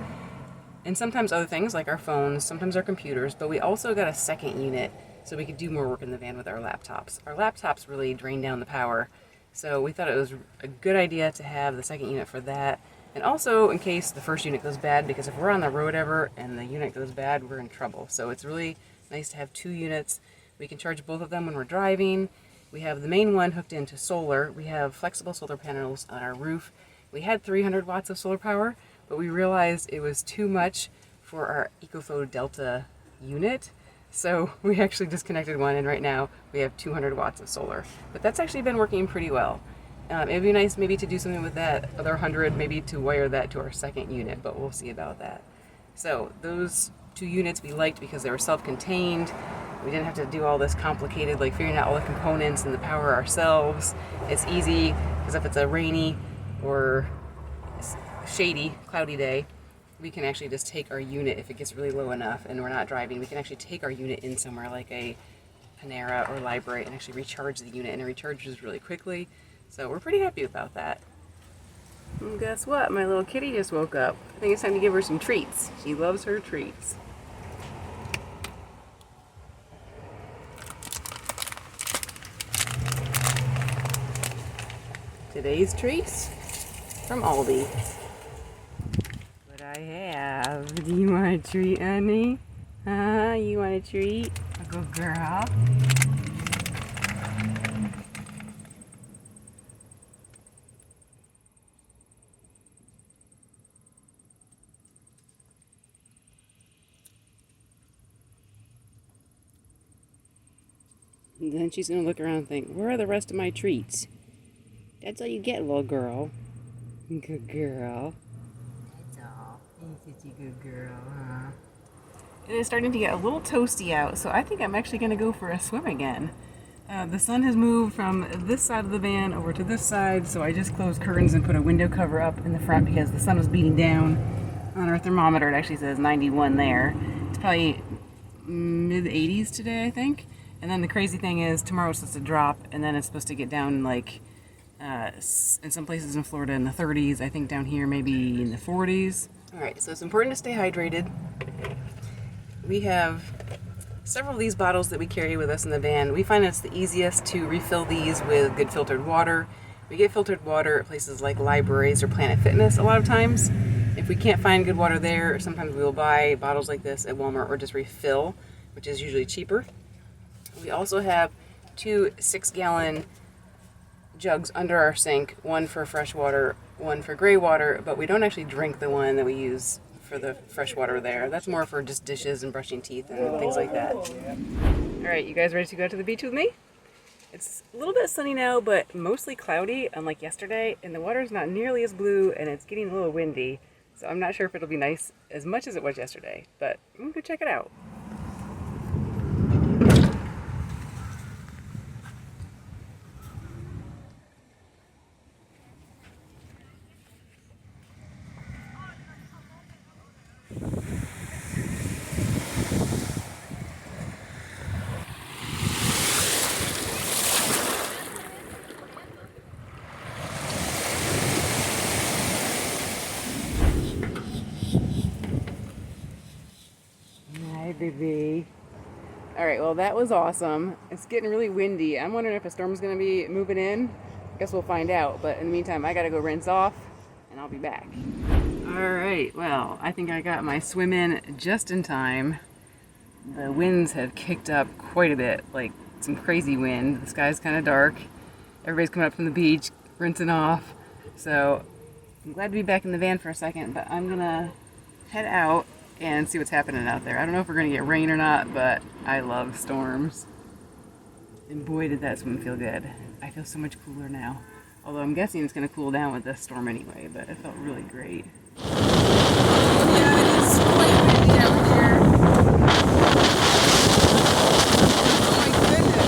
[SPEAKER 1] and sometimes other things like our phones, sometimes our computers, but we also got a second unit so we could do more work in the van with our laptops. Our laptops really drain down the power, so we thought it was a good idea to have the second unit for that. And also in case the first unit goes bad, because if we're on the road ever and the unit goes bad, we're in trouble. So it's really nice to have two units. We can charge both of them when we're driving. We have the main one hooked into solar. We have flexible solar panels on our roof. We had 300 watts of solar power, but we realized it was too much for our EcoFlow Delta unit. So we actually disconnected one, and right now we have 200 watts of solar. But that's actually been working pretty well. It'd be nice maybe to do something with that other 100, maybe to wire that to our second unit, but we'll see about that. So those two units we liked because they were self-contained. We didn't have to do all this complicated, like figuring out all the components and the power ourselves. It's easy, because if it's a rainy or shady, cloudy day, we can actually just take our unit, if it gets really low enough and we're not driving, we can actually take our unit in somewhere like a Panera or library and actually recharge the unit, and it recharges really quickly. So we're pretty happy about that. And guess what? My little kitty just woke up. I think it's time to give her some treats. She loves her treats. Today's treats from Aldi. What I have. Do you want a treat, honey? You want a treat? A good girl. And then she's gonna look around and think, where are the rest of my treats? That's all you get, little girl. Good girl. That's all. You're such a good girl, huh? It is starting to get a little toasty out, so I think I'm actually gonna go for a swim again. The sun has moved from this side of the van over to this side, so I just closed curtains and put a window cover up in the front because the sun was beating down. On our thermometer, it actually says 91 there. It's probably mid-80s today, I think. And then the crazy thing is, tomorrow it's supposed to drop, and then it's supposed to get down like in some places in Florida in the 30s. I think down here maybe in the 40s. All right, so it's important to stay hydrated. We have several of these bottles that we carry with us in the van. We find it's the easiest to refill these with good filtered water. We get filtered water at places like libraries or Planet Fitness a lot of times. If we can't find good water there, sometimes we will buy bottles like this at Walmart or just refill, which is usually cheaper. We also have 2 6-gallon jugs under our sink, one for fresh water, one for gray water, but we don't actually drink the one that we use for the fresh water there. That's more for just dishes and brushing teeth and things like that. All right, you guys ready to go to the beach with me? It's a little bit sunny now, but mostly cloudy, unlike yesterday, and the water's not nearly as blue, and it's getting a little windy, so I'm not sure if it'll be nice as much as it was yesterday, but I'm gonna go check it out. All right, well, that was awesome. It's getting really windy. I'm wondering if a storm's going to be moving in. I guess we'll find out. But in the meantime, I got to go rinse off, and I'll be back. All right, well, I think I got my swim in just in time. The winds have kicked up quite a bit, like some crazy wind. The sky's kind of dark. Everybody's coming up from the beach, rinsing off. So I'm glad to be back in the van for a second, but I'm going to head out and see what's happening out there. I don't know if we're going to get rain or not, but I love storms. And boy, did that swim feel good. I feel so much cooler now. Although I'm guessing it's going to cool down with this storm anyway, but it felt really great.
[SPEAKER 2] Yeah, it is quite windy out here. Oh my goodness.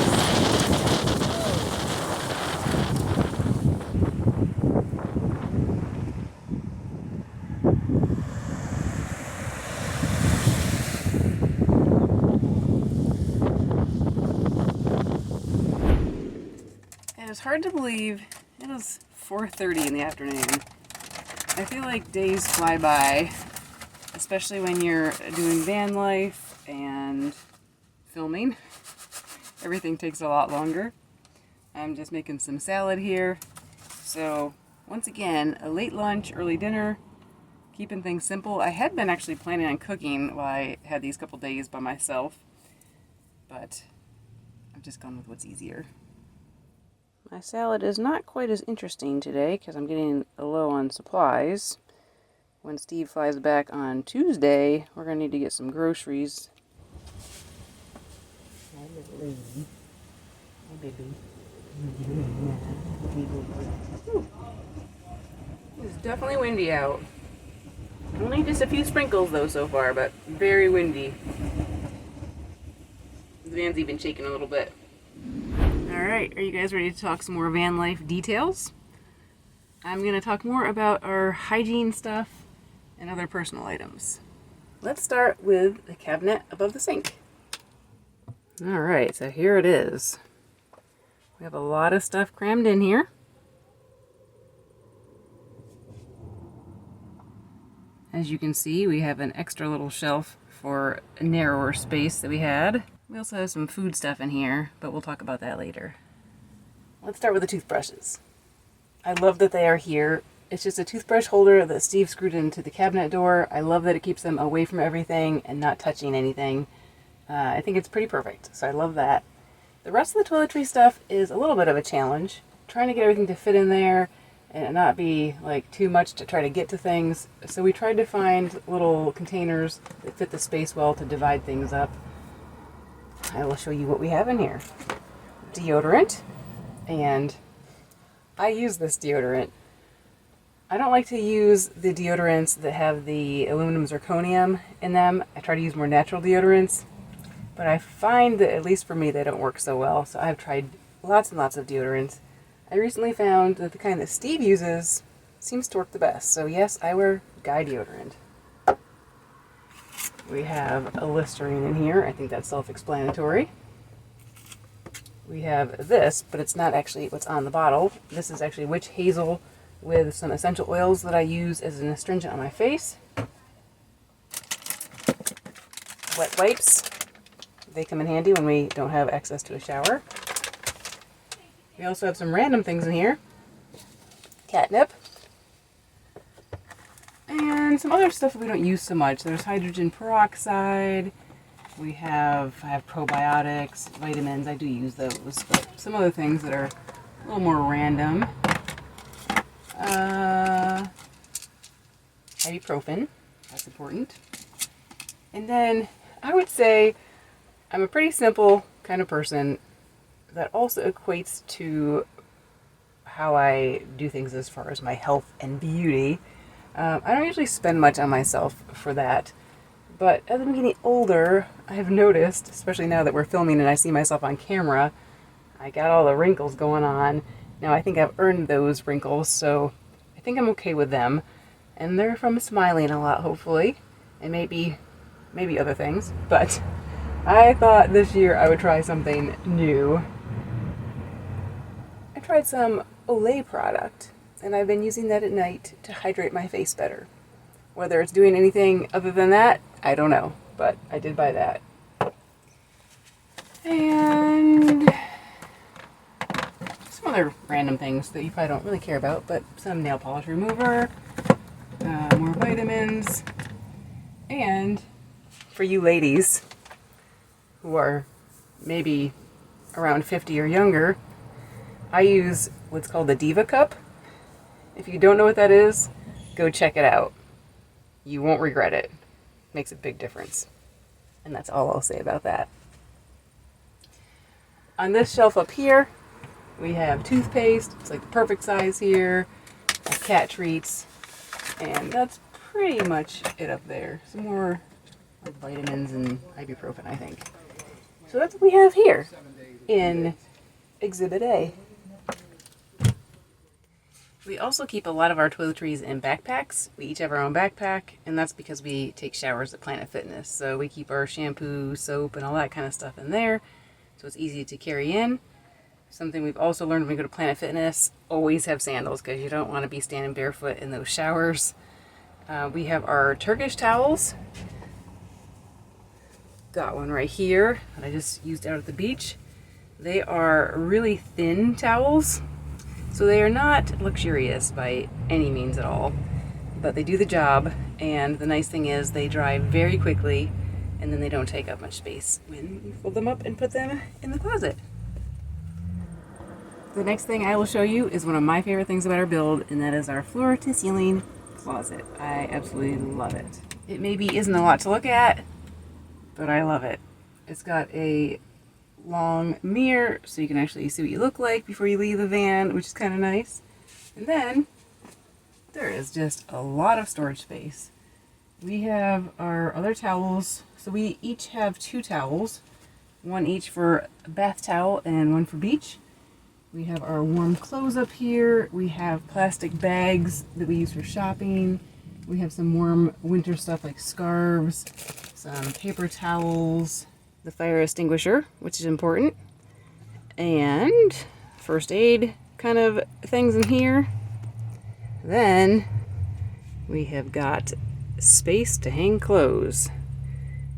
[SPEAKER 1] And it's hard to believe it was 4:30 in the afternoon. I feel like days fly by, especially when you're doing van life and filming. Everything takes a lot longer. I'm just making some salad here. So once again, a late lunch, early dinner, keeping things simple. I had been actually planning on cooking while I had these couple days by myself, but I've just gone with what's easier. My salad is not quite as interesting today because I'm getting low on supplies. When Steve flies back on Tuesday, we're going to need to get some groceries. Hi, little lady. Hi, baby. It's definitely windy out. Only just a few sprinkles though so far, but very windy. The van's even shaking a little bit. Alright, are you guys ready to talk some more van life details? I'm going to talk more about our hygiene stuff and other personal items. Let's start with the cabinet above the sink. Alright, so here it is. We have a lot of stuff crammed in here. As you can see, we have an extra little shelf for a narrower space that we had. We also have some food stuff in here, but we'll talk about that later. Let's start with the toothbrushes. I love that they are here. It's just a toothbrush holder that Steve screwed into the cabinet door. I love that it keeps them away from everything and not touching anything. I think it's pretty perfect, so I love that. The rest of the toiletry stuff is a little bit of a challenge. Trying to get everything to fit in there and not be like too much to try to get to things. So we tried to find little containers that fit the space well to divide things up. I will show you what we have in here. Deodorant, and I use this deodorant. I don't like to use the deodorants that have the aluminum zirconium in them. I try to use more natural deodorants, but I find that, at least for me, they don't work so well. So I've tried lots and lots of deodorants. I recently found that the kind that Steve uses seems to work the best. So yes, I wear Guy deodorant. We have a Listerine in here. I think that's self-explanatory. We have this, but it's not actually what's on the bottle. This is actually witch hazel with some essential oils that I use as an astringent on my face. Wet wipes. They come in handy when we don't have access to a shower. We also have some random things in here. Catnip. And some other stuff we don't use so much. There's hydrogen peroxide. I have probiotics, vitamins. I do use those, but some other things that are a little more random. Ibuprofen. That's important. And then I would say I'm a pretty simple kind of person that also equates to how I do things as far as my health and beauty. I don't usually spend much on myself for that, but as I'm getting older, I've noticed, especially now that we're filming and I see myself on camera, I got all the wrinkles going on. Now I think I've earned those wrinkles, so I think I'm okay with them. And they're from smiling a lot, hopefully, and maybe other things. But I thought this year I would try something new. I tried some Olay product, and I've been using that at night to hydrate my face better. Whether it's doing anything other than that, I don't know, but I did buy that. And some other random things that you probably don't really care about, but some nail polish remover, more vitamins, and for you ladies who are maybe around 50 or younger, I use what's called the Diva Cup. If you don't know what that is, go check it out. You won't regret it. Makes a big difference. And that's all I'll say about that. On this shelf up here, we have toothpaste. It's like the perfect size here. Cat treats. And that's pretty much it up there. Some more like vitamins and ibuprofen, I think. So that's what we have here in Exhibit A. We also keep a lot of our toiletries in backpacks. We each have our own backpack, and that's because we take showers at Planet Fitness. So we keep our shampoo, soap, and all that kind of stuff in there, so it's easy to carry in. Something we've also learned when we go to Planet Fitness, always have sandals, because you don't want to be standing barefoot in those showers. We have our Turkish towels. Got one right here that I just used out at the beach. They are really thin towels. So they are not luxurious by any means at all, but they do the job, and the nice thing is they dry very quickly, and then they don't take up much space when you fold them up and put them in the closet. The next thing I will show you is one of my favorite things about our build, and that is our floor-to-ceiling closet. I absolutely love it. It maybe isn't a lot to look at, but I love it. It's got a long mirror so you can actually see what you look like before you leave the van, which is kind of nice. And then there is just a lot of storage space. We have our other towels, so we each have 2 towels, one each for a bath towel and one for beach. We have our warm clothes up here. We have plastic bags that we use for shopping. We have some warm winter stuff like scarves, some paper towels, the fire extinguisher, which is important, and first aid kind of things in here. Then we have got space to hang clothes,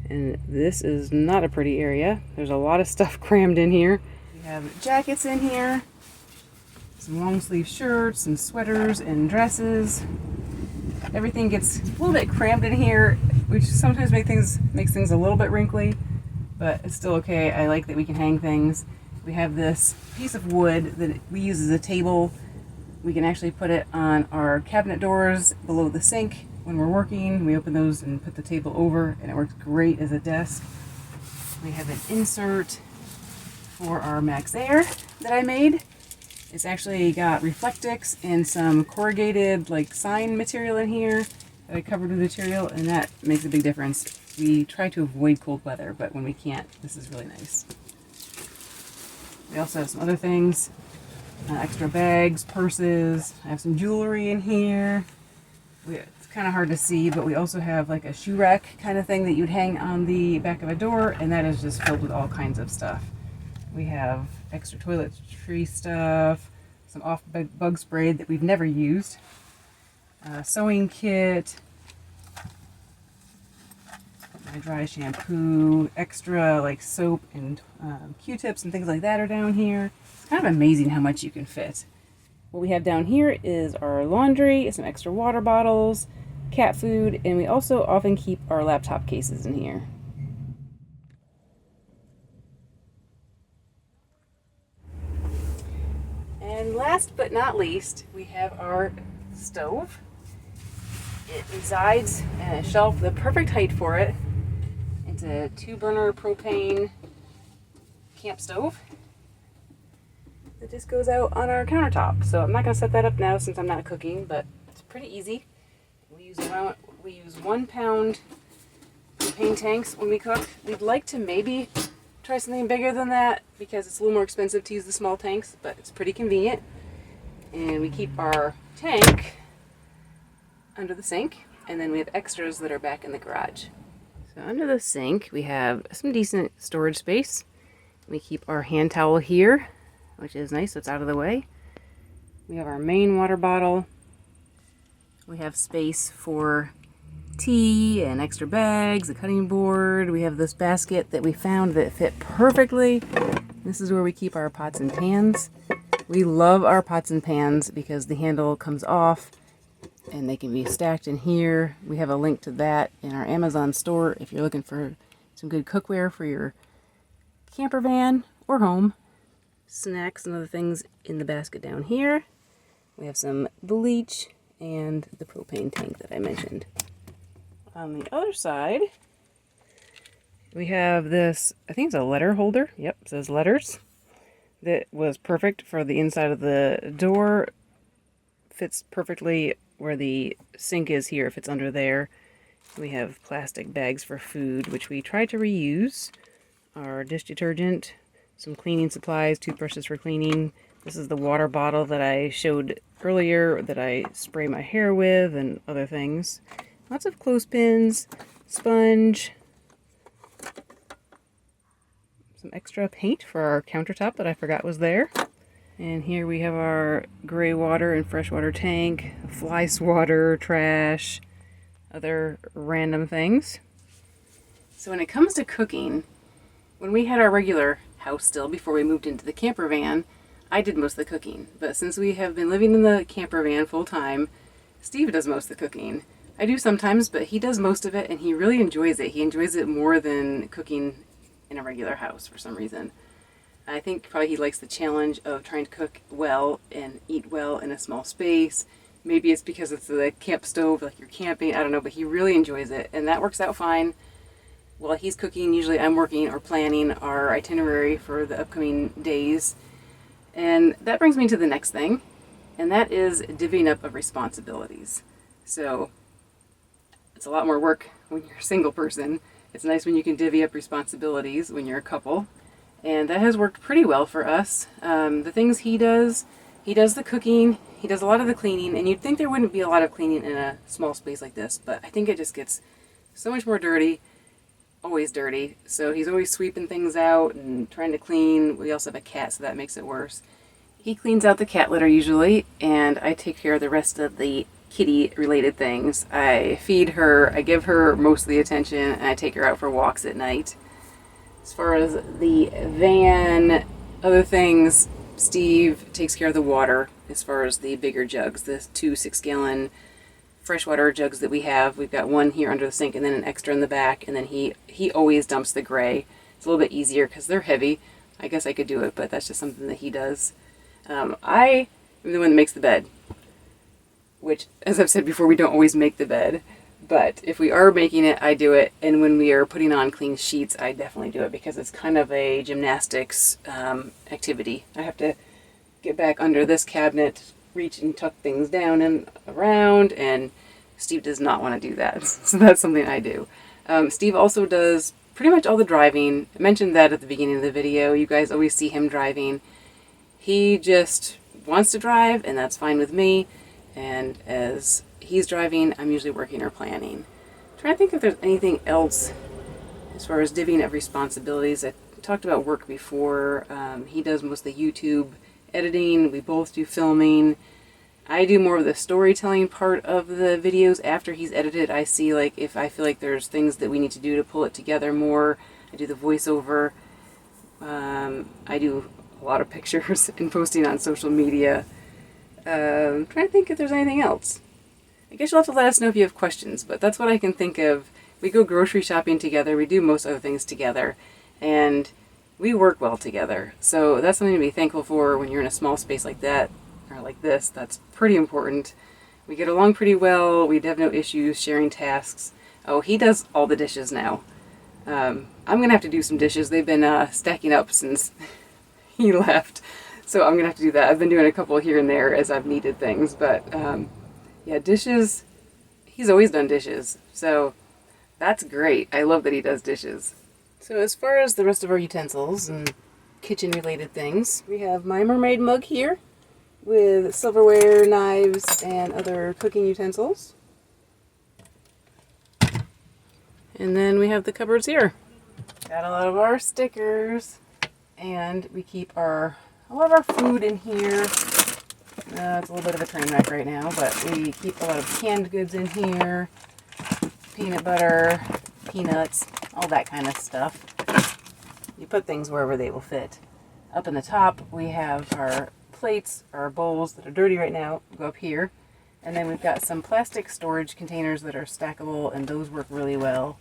[SPEAKER 1] and this is not a pretty area. There's a lot of stuff crammed in here. We have jackets in here, some long sleeve shirts and sweaters and dresses. Everything gets a little bit crammed in here, which sometimes makes things a little bit wrinkly, but it's still okay. I like that we can hang things. We have this piece of wood that we use as a table. We can actually put it on our cabinet doors below the sink when we're working. We open those and put the table over, and it works great as a desk. We have an insert for our Max Air that I made. It's actually got Reflectix and some corrugated like sign material in here that I covered with material, and that makes a big difference. We try to avoid cold weather, but when we can't, this is really nice. We also have some other things, extra bags, purses. I have some jewelry in here. It's kind of hard to see, but we also have like a shoe rack kind of thing that you'd hang on the back of a door, and that is just filled with all kinds of stuff. We have extra toiletry stuff, some off bug spray that we've never used, sewing kit, my dry shampoo, extra like soap and Q-tips and things like that are down here. It's kind of amazing how much you can fit. What we have down here is our laundry, some extra water bottles, cat food, and we also often keep our laptop cases in here. And last but not least, we have our stove. It resides in a shelf, the perfect height for it. It's a 2-burner propane camp stove that just goes out on our countertop. So I'm not going to set that up now since I'm not cooking, but it's pretty easy. We use 1 pound propane tanks when we cook. We'd like to maybe try something bigger than that because it's a little more expensive to use the small tanks, but it's pretty convenient. And we keep our tank under the sink, and then we have extras that are back in the garage. So under the sink we have some decent storage space. We keep our hand towel here, which is nice, so it's out of the way. We have our main water bottle. We have space for tea and extra bags, a cutting board. We have this basket that we found that fit perfectly. This is where we keep our pots and pans. We love our pots and pans because the handle comes off and they can be stacked in here. We have a link to that in our Amazon store if you're looking for some good cookware for your camper van or home. Snacks and other things in the basket down here. We have some bleach and the propane tank that I mentioned. On the other side, we have this, I think it's a letter holder. Yep, it says letters. That was perfect for the inside of the door. Fits perfectly where the sink is here if it's under there. We have plastic bags for food, which we try to reuse. Our dish detergent, some cleaning supplies, toothbrushes for cleaning. This is the water bottle that I showed earlier that I spray my hair with and other things. Lots of clothespins, sponge, some extra paint for our countertop that I forgot was there. And here we have our gray water and freshwater tank, fly swatter, trash, other random things. So when it comes to cooking, when we had our regular house still before we moved into the camper van, I did most of the cooking. But since we have been living in the camper van full time, Steve does most of the cooking. I do sometimes, but he does most of it and he really enjoys it. He enjoys it more than cooking in a regular house for some reason. I think probably he likes the challenge of trying to cook well and eat well in a small space. Maybe it's because it's the camp stove, like you're camping, I don't know, but he really enjoys it and that works out fine. While he's cooking, usually I'm working or planning our itinerary for the upcoming days. And that brings me to the next thing, and that is divvying up of responsibilities. So it's a lot more work when you're a single person. It's nice when you can divvy up responsibilities when you're a couple. And that has worked pretty well for us. The things he does the cooking, he does a lot of the cleaning, and you'd think there wouldn't be a lot of cleaning in a small space like this, but I think it just gets so much more dirty, always dirty. So he's always sweeping things out and trying to clean. We also have a cat, so that makes it worse. He cleans out the cat litter usually, and I take care of the rest of the kitty related things. I feed her, I give her most of the attention, and I take her out for walks at night. As far as the van, other things, Steve takes care of the water as far as the bigger jugs, the 2 6-gallon freshwater jugs that we have. We've got one here under the sink and then an extra in the back, and then he always dumps the gray. It's a little bit easier because they're heavy. I guess I could do it, but that's just something that he does. I am the one that makes the bed, which, as I've said before, we don't always make the bed. But if we are making it, I do it. And when we are putting on clean sheets, I definitely do it because it's kind of a gymnastics activity. I have to get back under this cabinet, reach and tuck things down and around, and Steve does not want to do that. So that's something I do. Steve also does pretty much all the driving. I mentioned that at the beginning of the video. You guys always see him driving. He just wants to drive, and that's fine with me. And as he's driving, I'm usually working or planning. I'm trying to think if there's anything else as far as divvying up responsibilities. I talked about work before. He does most of the YouTube editing. We both do filming. I do more of the storytelling part of the videos after he's edited. I see, like, if I feel like there's things that we need to do to pull it together more. I do the voiceover. I do a lot of pictures and posting on social media. I'm trying to think if there's anything else. I guess you'll have to let us know if you have questions, but that's what I can think of. We go grocery shopping together. We do most other things together, and we work well together. So that's something to be thankful for when you're in a small space like that, or like this. That's pretty important. We get along pretty well. We have no issues sharing tasks. Oh, he does all the dishes now. I'm going to have to do some dishes. They've been stacking up since he left. So I'm going to have to do that. I've been doing a couple here and there as I've needed things. But yeah, dishes, he's always done dishes. So that's great. I love that he does dishes. So as far as the rest of our utensils and kitchen related things, we have my mermaid mug here with silverware, knives, and other cooking utensils. And then we have the cupboards here. Got a lot of our stickers, and we keep a lot of our food in here. It's a little bit of a train wreck right now, but we keep a lot of canned goods in here. peanut butter, peanuts, all that kind of stuff. You put things wherever they will fit. Up in the top, we have our plates, our bowls that are dirty right now, go up here. And then we've got some plastic storage containers that are stackable, and those work really well.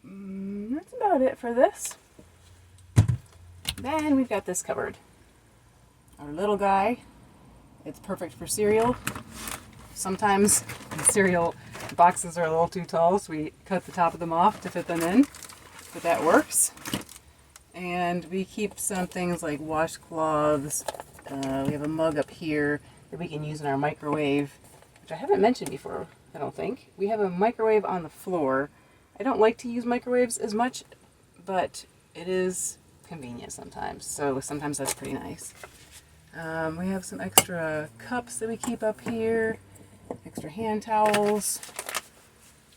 [SPEAKER 1] That's about it for this. Then we've got this cupboard. Our little guy. It's perfect for cereal. Sometimes the cereal boxes are a little too tall, so we cut the top of them off to fit them in. But that works. And we keep some things like washcloths. We have a mug up here that we can use in our microwave, which I haven't mentioned before, I don't think. We have a microwave on the floor. I don't like to use microwaves as much, but it is convenient sometimes. So sometimes that's pretty nice. We have some extra cups that we keep up here, extra hand towels.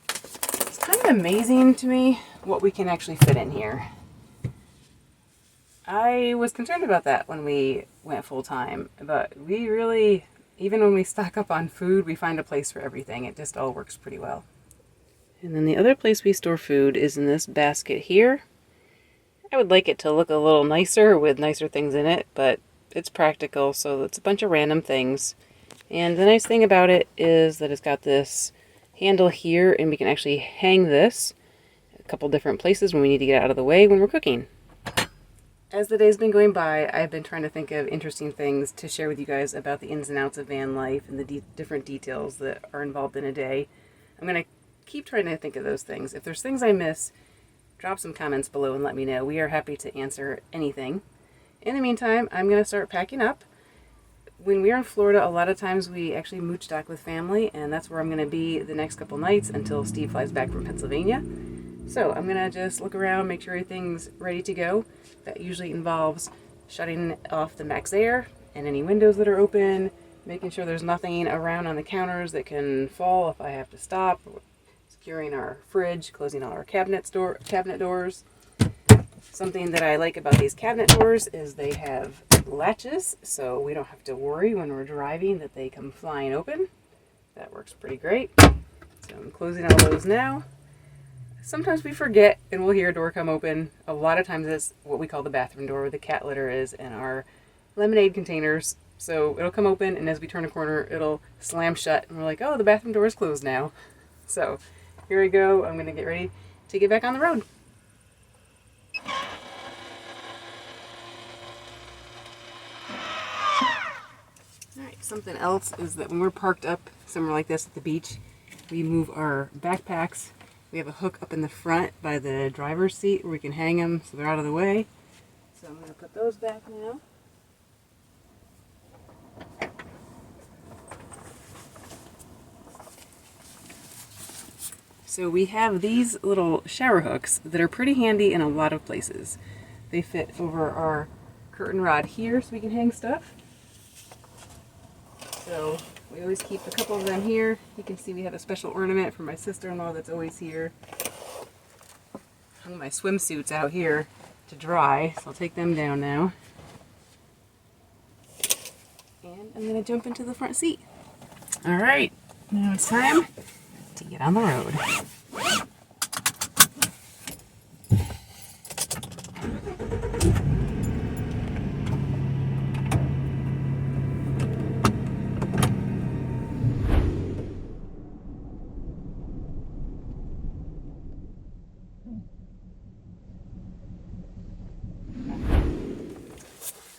[SPEAKER 1] It's kind of amazing to me what we can actually fit in here. I was concerned about that when we went full time, but we really, even when we stock up on food, we find a place for everything. It just all works pretty well. And then the other place we store food is in this basket here. I would like it to look a little nicer with nicer things in it, but it's practical, so it's a bunch of random things. And the nice thing about it is that it's got this handle here, and we can actually hang this a couple different places when we need to get out of the way when we're cooking. As the day's been going by, I've been trying to think of interesting things to share with you guys about the ins and outs of van life and the different details that are involved in a day. I'm going to keep trying to think of those things. If there's things I miss, drop some comments below and let me know. We are happy to answer anything. In the meantime, I'm going to start packing up. When we're in Florida, a lot of times we actually mooch dock with family, and that's where I'm going to be the next couple nights until Steve flies back from Pennsylvania. So I'm going to just look around, make sure everything's ready to go. That usually involves shutting off the max air and any windows that are open, making sure there's nothing around on the counters that can fall if I have to stop, securing our fridge, closing all our cabinet doors. Something that I like about these cabinet doors is they have latches, so we don't have to worry when we're driving that they come flying open. That works pretty great. So I'm closing all those now. Sometimes we forget and we'll hear a door come open. A lot of times it's what we call the bathroom door where the cat litter is and our lemonade containers. So it'll come open, and as we turn a corner, it'll slam shut, and we're like, oh, the bathroom door is closed now. So here we go. I'm going to get ready to get back on the road. Alright, something else is that when we're parked up somewhere like this at the beach, we move our backpacks. We have a hook up in the front by the driver's seat where we can hang them so they're out of the way. So I'm going to put those back now. So we have these little shower hooks that are pretty handy in a lot of places. They fit over our curtain rod here so we can hang stuff. So we always keep a couple of them here. You can see we have a special ornament for my sister-in-law that's always here. Hung my swimsuits out here to dry, so I'll take them down now. And I'm going to jump into the front seat. Alright, now it's time to get on the road.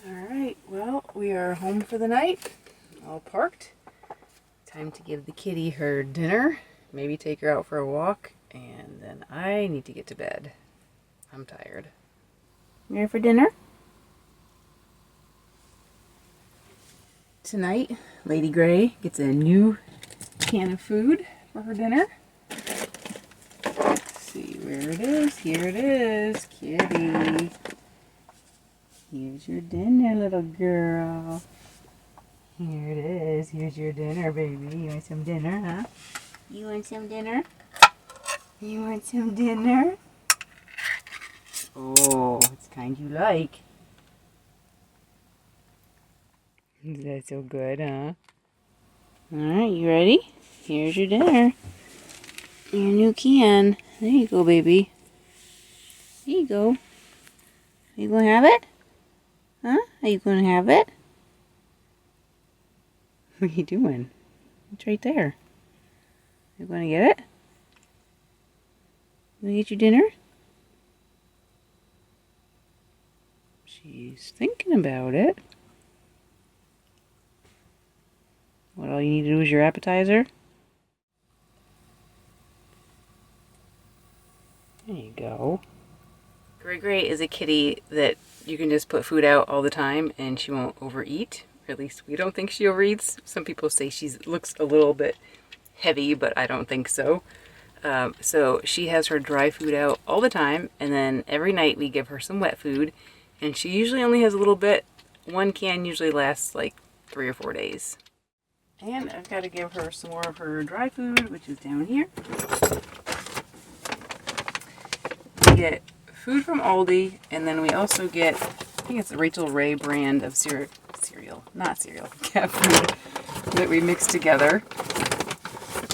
[SPEAKER 1] Alright, well, we are home for the night, all parked. Time to give the kitty her dinner, maybe take her out for a walk, and then I need to get to bed. I'm tired. You ready for dinner? Tonight, Lady Gray gets a new can of food for her dinner. Let's see where it is. Here it is, kitty. Here's your dinner, little girl. Here it is. Here's your dinner, baby. You want some dinner, huh? You want some dinner? You want some dinner? Oh, it's kind you like. Is that so good, huh? Alright, you ready? Here's your dinner. Your new can. There you go, baby. There you go. Are you going to have it? Huh? Are you going to have it? What are you doing? It's right there. You going to get it? You going to get your dinner? She's thinking about it. What all you need to do is your appetizer? There you go. Gray Gray is a kitty that you can just put food out all the time and she won't overeat. Or at least we don't think she overeats. Some people say she looks a little bit heavy, but I don't think so. So she has her dry food out all the time, and then every night we give her some wet food, and she usually only has a little bit. One can usually lasts like 3 or 4 days. And I've got to give her some more of her dry food, which is down here. We get food from Aldi, and then we also get, I think it's the Rachel Ray brand of cat food that we mix together.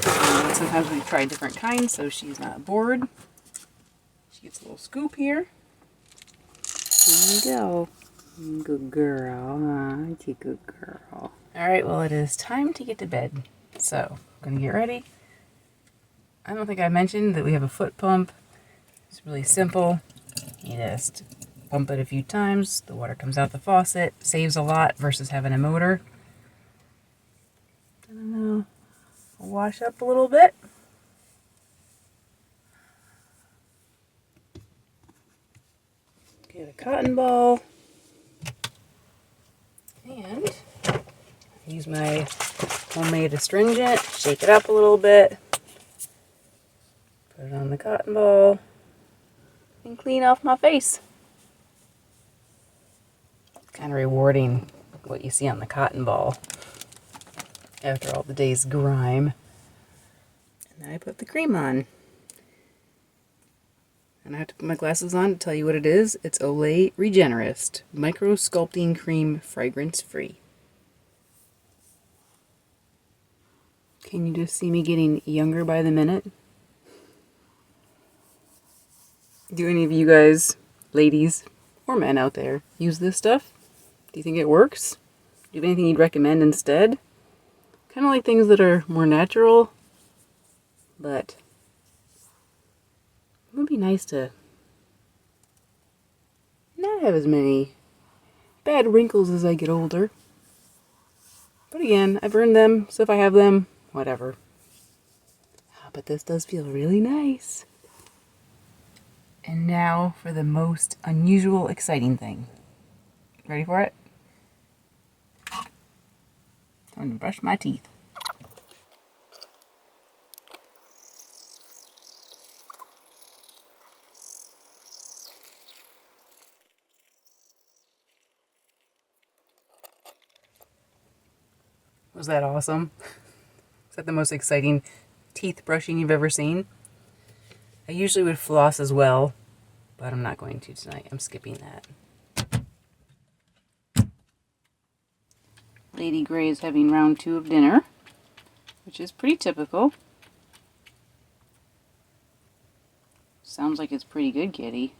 [SPEAKER 1] And sometimes we try different kinds so she's not bored. She gets a little scoop here. There you go. Good girl, huh? Aren't you a good girl? Alright, well it is time to get to bed. So, I'm gonna get ready. I don't think I mentioned that we have a foot pump. It's really simple. You just pump it a few times, the water comes out the faucet, saves a lot versus having a motor. I don't know. I'll wash up a little bit. Get a cotton ball. And use my homemade astringent, shake it up a little bit. Put it on the cotton ball. And clean off my face. It's kind of rewarding what you see on the cotton ball after all the day's grime. And then I put the cream on. And I have to put my glasses on to tell you what it is. It's Olay Regenerist Micro Sculpting Cream, fragrance free. Can you just see me getting younger by the minute? Do any of you guys, ladies or men out there, use this stuff? Do you think it works? Do you have anything you'd recommend instead? Kind of like things that are more natural, but it would be nice to not have as many bad wrinkles as I get older. But again, I've earned them, so if I have them, whatever. But this does feel really nice. And now for the most unusual, exciting thing. Ready for it? I'm going to brush my teeth. Was that awesome? Is that the most exciting teeth brushing you've ever seen? I usually would floss as well, but I'm not going to tonight. I'm skipping that. Lady Gray is having round 2 of dinner, which is pretty typical. Sounds like it's pretty good, kitty.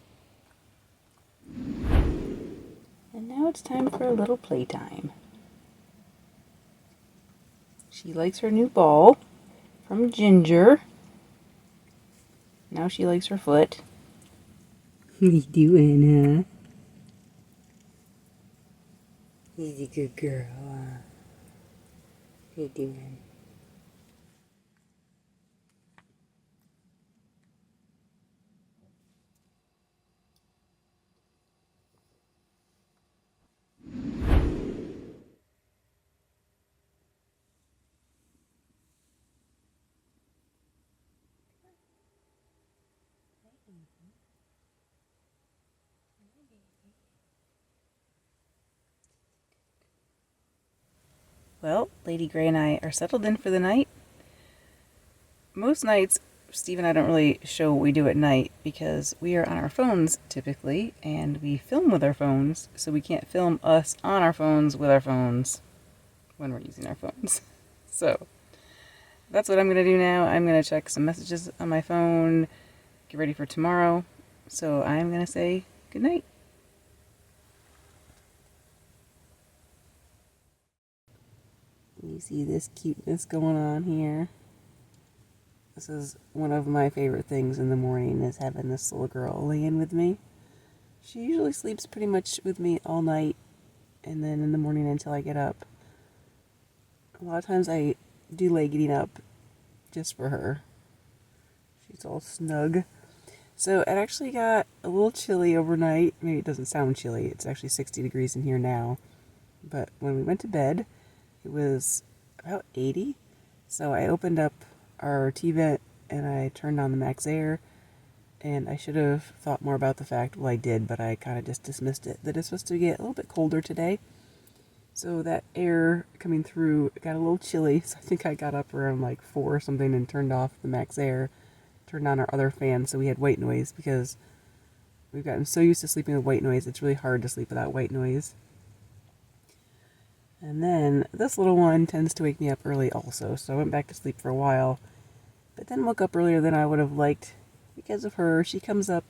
[SPEAKER 1] And now it's time for a little playtime. She likes her new ball from Ginger. Now she likes her foot. What are you doing, huh? He's a good girl, huh? What are you doing? Well, Lady Gray and I are settled in for the night. Most nights, Steve and I don't really show what we do at night because we are on our phones typically, and we film with our phones, so we can't film us on our phones with our phones when we're using our phones. So, that's what I'm going to do now. I'm going to check some messages on my phone, get ready for tomorrow. So I'm going to say good night. You see this cuteness going on here? This is one of my favorite things in the morning, is having this little girl laying with me. She usually sleeps pretty much with me all night and then in the morning until I get up. A lot of times I delay getting up just for her. She's all snug. So it actually got a little chilly overnight. Maybe it doesn't sound chilly. It's actually 60 degrees in here now. But when we went to bed, it was about 80. So I opened up our T-vent and I turned on the max air. And I should have thought more about the fact, well, I did, but I kind of just dismissed it, that it's supposed to get a little bit colder today. So that air coming through got a little chilly. So I think I got up around like 4 or something and turned off the max air, turned on our other fan so we had white noise, because we've gotten so used to sleeping with white noise, it's really hard to sleep without white noise. And then this little one tends to wake me up early also, so I went back to sleep for a while, but then woke up earlier than I would have liked because of her. She comes up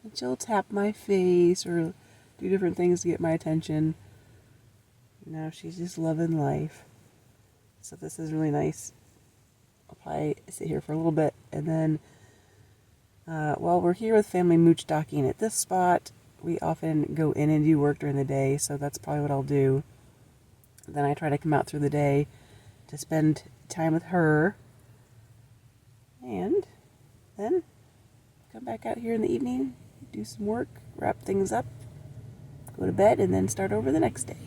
[SPEAKER 1] and she'll tap my face or do different things to get my attention. Now she's just loving life. So this is really nice. I'll probably sit here for a little bit, and then while we're here with family mooch docking at this spot, we often go in and do work during the day, so that's probably what I'll do. Then I try to come out through the day to spend time with her, and then come back out here in the evening, do some work, wrap things up, go to bed, and then start over the next day.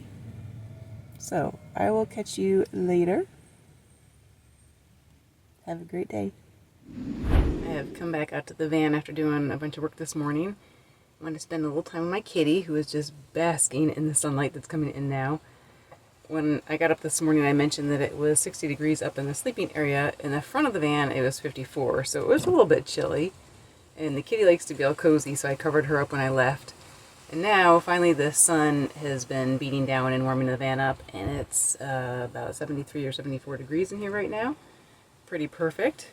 [SPEAKER 1] So I will catch you later. Have a great day. I have come back out to the van after doing a bunch of work this morning. I want to spend a little time with my kitty, who is just basking in the sunlight that's coming in now. When I got up this morning, I mentioned that it was 60 degrees up in the sleeping area. In the front of the van, it was 54, so it was a little bit chilly. And the kitty likes to be all cozy, so I covered her up when I left. And now, finally, the sun has been beating down and warming the van up, and it's about 73 or 74 degrees in here right now. Pretty perfect.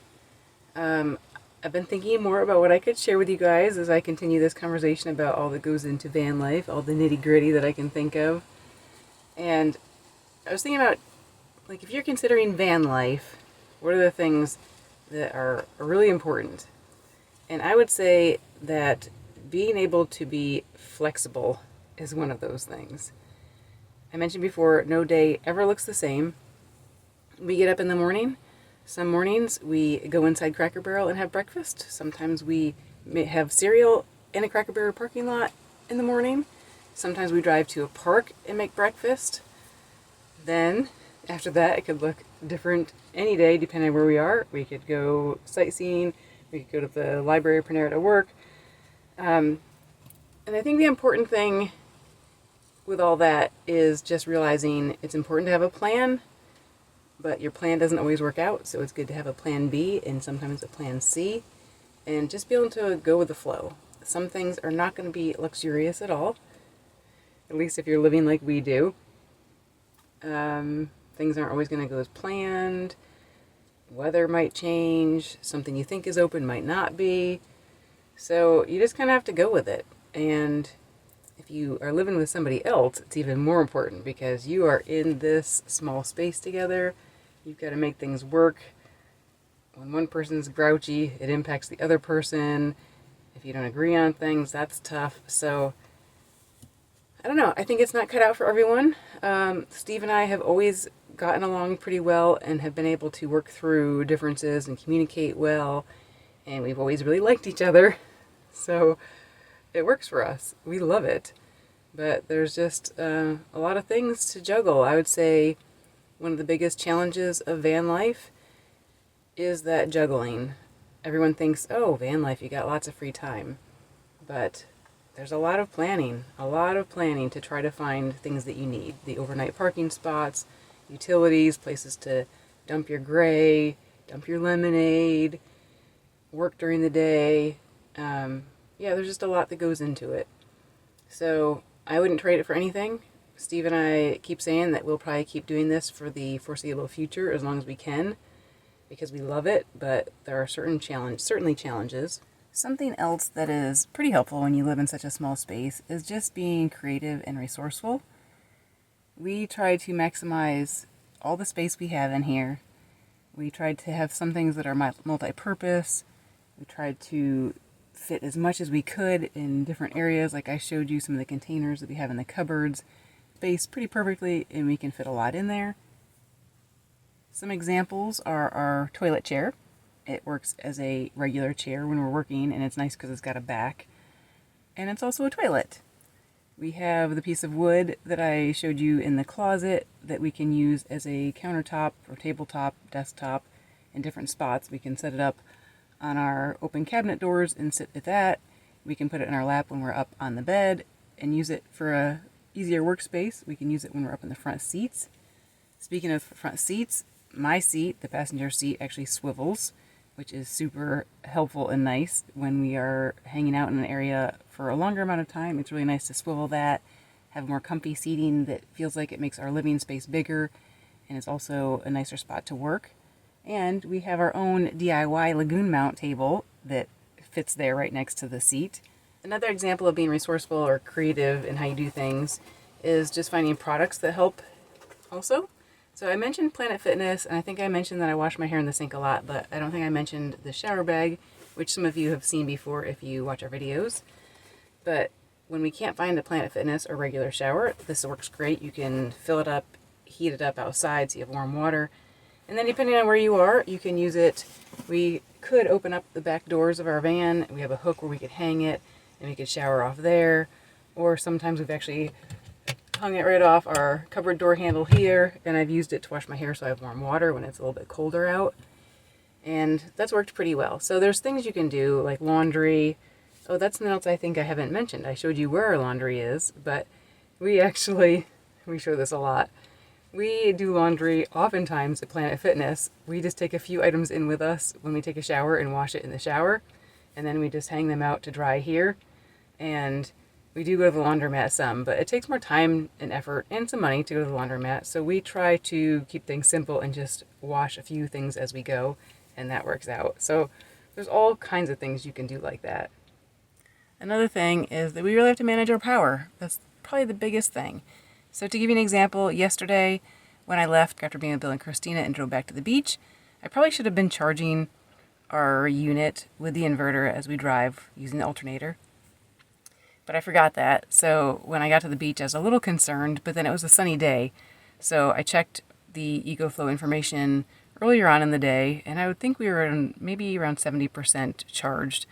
[SPEAKER 1] I've been thinking more about what I could share with you guys as I continue this conversation about all that goes into van life, all the nitty-gritty that I can think of. And I was thinking about, like, if you're considering van life, what are the things that are really important? And I would say that being able to be flexible is one of those things. I mentioned before, no day ever looks the same. We get up in the morning. Some mornings we go inside Cracker Barrel and have breakfast. Sometimes we may have cereal in a Cracker Barrel parking lot in the morning. Sometimes we drive to a park and make breakfast. Then, after that, it could look different any day depending on where we are. We could go sightseeing. We could go to the library or Panera to work. And I think the important thing with all that is just realizing it's important to have a plan, but your plan doesn't always work out, so it's good to have a plan B and sometimes a plan C, and just be able to go with the flow. Some things are not going to be luxurious at all, at least if you're living like we do. Things aren't always going to go as planned. Weather might change. Something you think is open might not be. So you just kind of have to go with it. And if you are living with somebody else, it's even more important because you are in this small space together. You've got to make things work. When one person's grouchy, it impacts the other person. If you don't agree on things, that's tough. So I don't know. I think it's not cut out for everyone. Steve and I have always gotten along pretty well and have been able to work through differences and communicate well. And we've always really liked each other. So it works for us. We love it. But there's just a lot of things to juggle. I would say one of the biggest challenges of van life is that juggling. Everyone thinks, oh, van life, you got lots of free time. But there's a lot of planning to try to find things that you need. The overnight parking spots, utilities, places to dump your gray, dump your lemonade, work during the day. Yeah, there's just a lot that goes into it. So I wouldn't trade it for anything. Steve and I keep saying that we'll probably keep doing this for the foreseeable future as long as we can. because we love it, but there are certainly challenges. Something else that is pretty helpful when you live in such a small space is just being creative and resourceful. We try to maximize all the space we have in here. We tried to have some things that are multi-purpose. We tried to fit as much as we could in different areas. Like I showed you some of the containers that we have in the cupboards. Space pretty perfectly, and we can fit a lot in there. Some examples are our toilet chair. It works as a regular chair when we're working, and it's nice because it's got a back. And it's also a toilet. We have the piece of wood that I showed you in the closet that we can use as a countertop or tabletop, desktop in different spots. We can set it up on our open cabinet doors and sit at that. We can put it in our lap when we're up on the bed and use it for a easier workspace. We can use it when we're up in the front seats. Speaking of front seats, my seat, the passenger seat, actually swivels, which is super helpful and nice when we are hanging out in an area for a longer amount of time. It's really nice to swivel that, have more comfy seating that feels like it makes our living space bigger, and it's also a nicer spot to work. And we have our own DIY lagoon mount table that fits there right next to the seat. Another example of being resourceful or creative in how you do things is just finding products that help also. So I mentioned Planet Fitness, and I think I mentioned that I wash my hair in the sink a lot, but I don't think I mentioned the shower bag, which some of you have seen before if you watch our videos. But when we can't find a Planet Fitness or regular shower, this works great. You can fill it up, heat it up outside so you have warm water. And then depending on where you are, you can use it. We could open up the back doors of our van. We have a hook where we could hang it, and we could shower off there. Or sometimes we've actually hung it right off our cupboard door handle here, and I've used it to wash my hair so I have warm water when it's a little bit colder out. And that's worked pretty well. So there's things you can do like laundry. Oh, that's something else I think I haven't mentioned. I showed you where our laundry is, but we show this a lot. We do laundry oftentimes at Planet Fitness. We just take a few items in with us when we take a shower and wash it in the shower, and then we just hang them out to dry here. And we do go to the laundromat some, but it takes more time and effort and some money to go to the laundromat. So we try to keep things simple and just wash a few things as we go, and that works out. So there's all kinds of things you can do like that. Another thing is that we really have to manage our power. That's probably the biggest thing. So to give you an example, yesterday when I left after being with Bill and Christina and drove back to the beach, I probably should have been charging our unit with the inverter as we drive using the alternator. But I forgot that, so when I got to the beach I was a little concerned, but then it was a sunny day, so I checked the EcoFlow information earlier on in the day, and I would think we were maybe around 70% charged,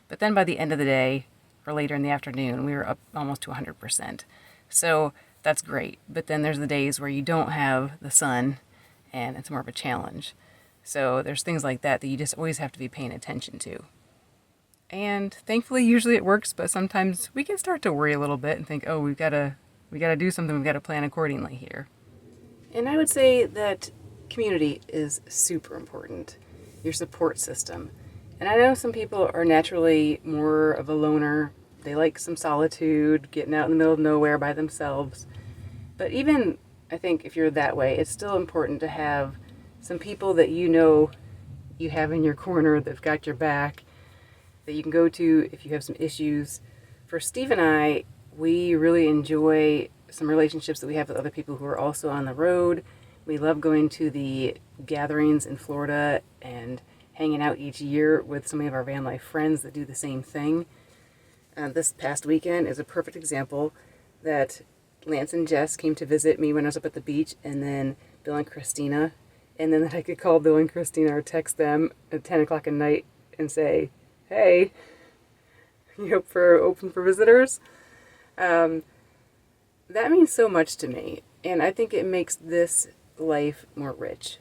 [SPEAKER 1] but then by the end of the day, or later in the afternoon, we were up almost to 100%. So that's great, but then there's the days where you don't have the sun, and it's more of a challenge. So there's things like that that you just always have to be paying attention to. And thankfully, usually it works, but sometimes we can start to worry a little bit and think, oh, we gotta do something, we've got to plan accordingly here. And I would say that community is super important, your support system. And I know some people are naturally more of a loner. They like some solitude, getting out in the middle of nowhere by themselves. But even, I think, if you're that way, it's still important to have some people that you know you have in your corner that've got your back, that you can go to if you have some issues. For Steve and I, we really enjoy some relationships that we have with other people who are also on the road. We love going to the gatherings in Florida and hanging out each year with some of our van life friends that do the same thing. This past weekend is a perfect example that Lance and Jess came to visit me when I was up at the beach, and then Bill and Christina, and then that I could call Bill and Christina or text them at 10 o'clock at night and say, hey, you open for visitors? That means so much to me, and I think it makes this life more rich.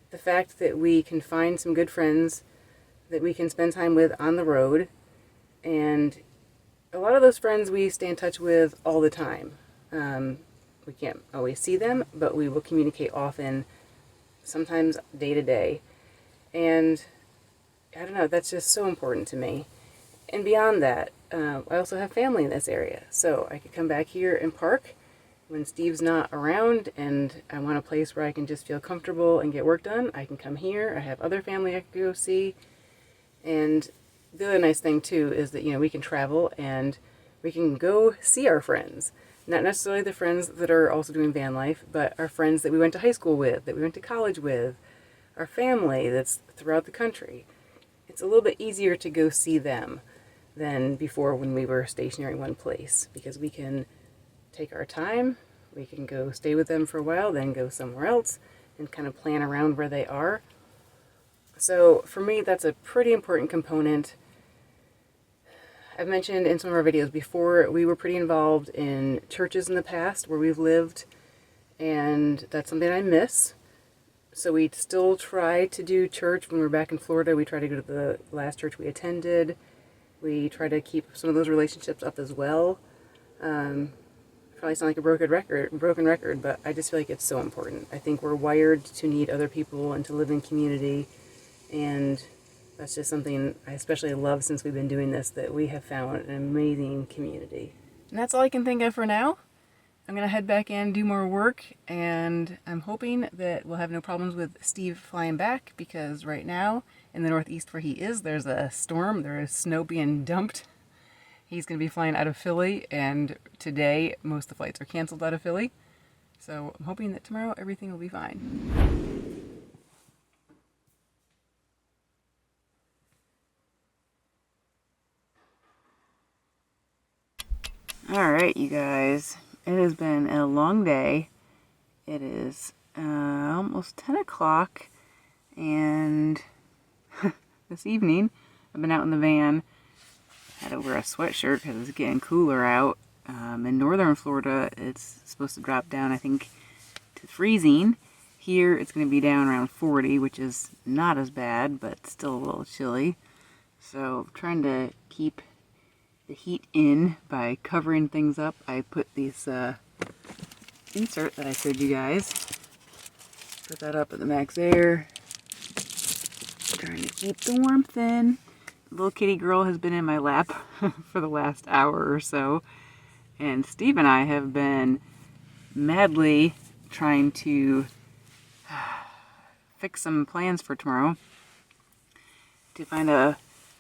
[SPEAKER 1] The fact that we can find some good friends that we can spend time with on the road, and a lot of those friends we stay in touch with all the time. We can't always see them, but we will communicate often, sometimes day to day. And I don't know, that's just so important to me. And beyond that, I also have family in this area. So I could come back here and park when Steve's not around and I want a place where I can just feel comfortable and get work done, I can come here. I have other family I can go see. And the other nice thing too is that, we can travel and we can go see our friends. Not necessarily the friends that are also doing van life, but our friends that we went to high school with, that we went to college with, our family that's throughout the country. It's a little bit easier to go see them than before when we were stationary in one place, because we can take our time, we can go stay with them for a while, then go somewhere else and kind of plan around where they are. So for me, that's a pretty important component. I've mentioned in some of our videos before, we were pretty involved in churches in the past where we've lived, and that's something I miss. So we still try to do church when we're back in Florida. We try to go to the last church we attended. We try to keep some of those relationships up as well. Probably sound like a broken record, but I just feel like it's so important. I think we're wired to need other people and to live in community, and that's just something I especially love since we've been doing this, that we have found an amazing community. And that's all I can think of for now. I'm going to head back in, do more work, and I'm hoping that we'll have no problems with Steve flying back, because right now in the Northeast where he is, there's a storm, there is snow being dumped. He's going to be flying out of Philly, and today most of the flights are canceled out of Philly. So I'm hoping that tomorrow everything will be fine. Alright, you guys, it has been a long day. It is almost 10 o'clock, and this evening I've been out in the van. I had to wear a sweatshirt because it's getting cooler out. In northern Florida, it's supposed to drop down, I think, to freezing. Here it's going to be down around 40, which is not as bad, but still a little chilly. So I'm trying to keep the heat in by covering things up. I put these insert that I showed you guys. Put that up at the max air. Trying to keep the warmth in. Little kitty girl has been in my lap for the last hour or so. And Steve and I have been madly trying to fix some plans for tomorrow. To find a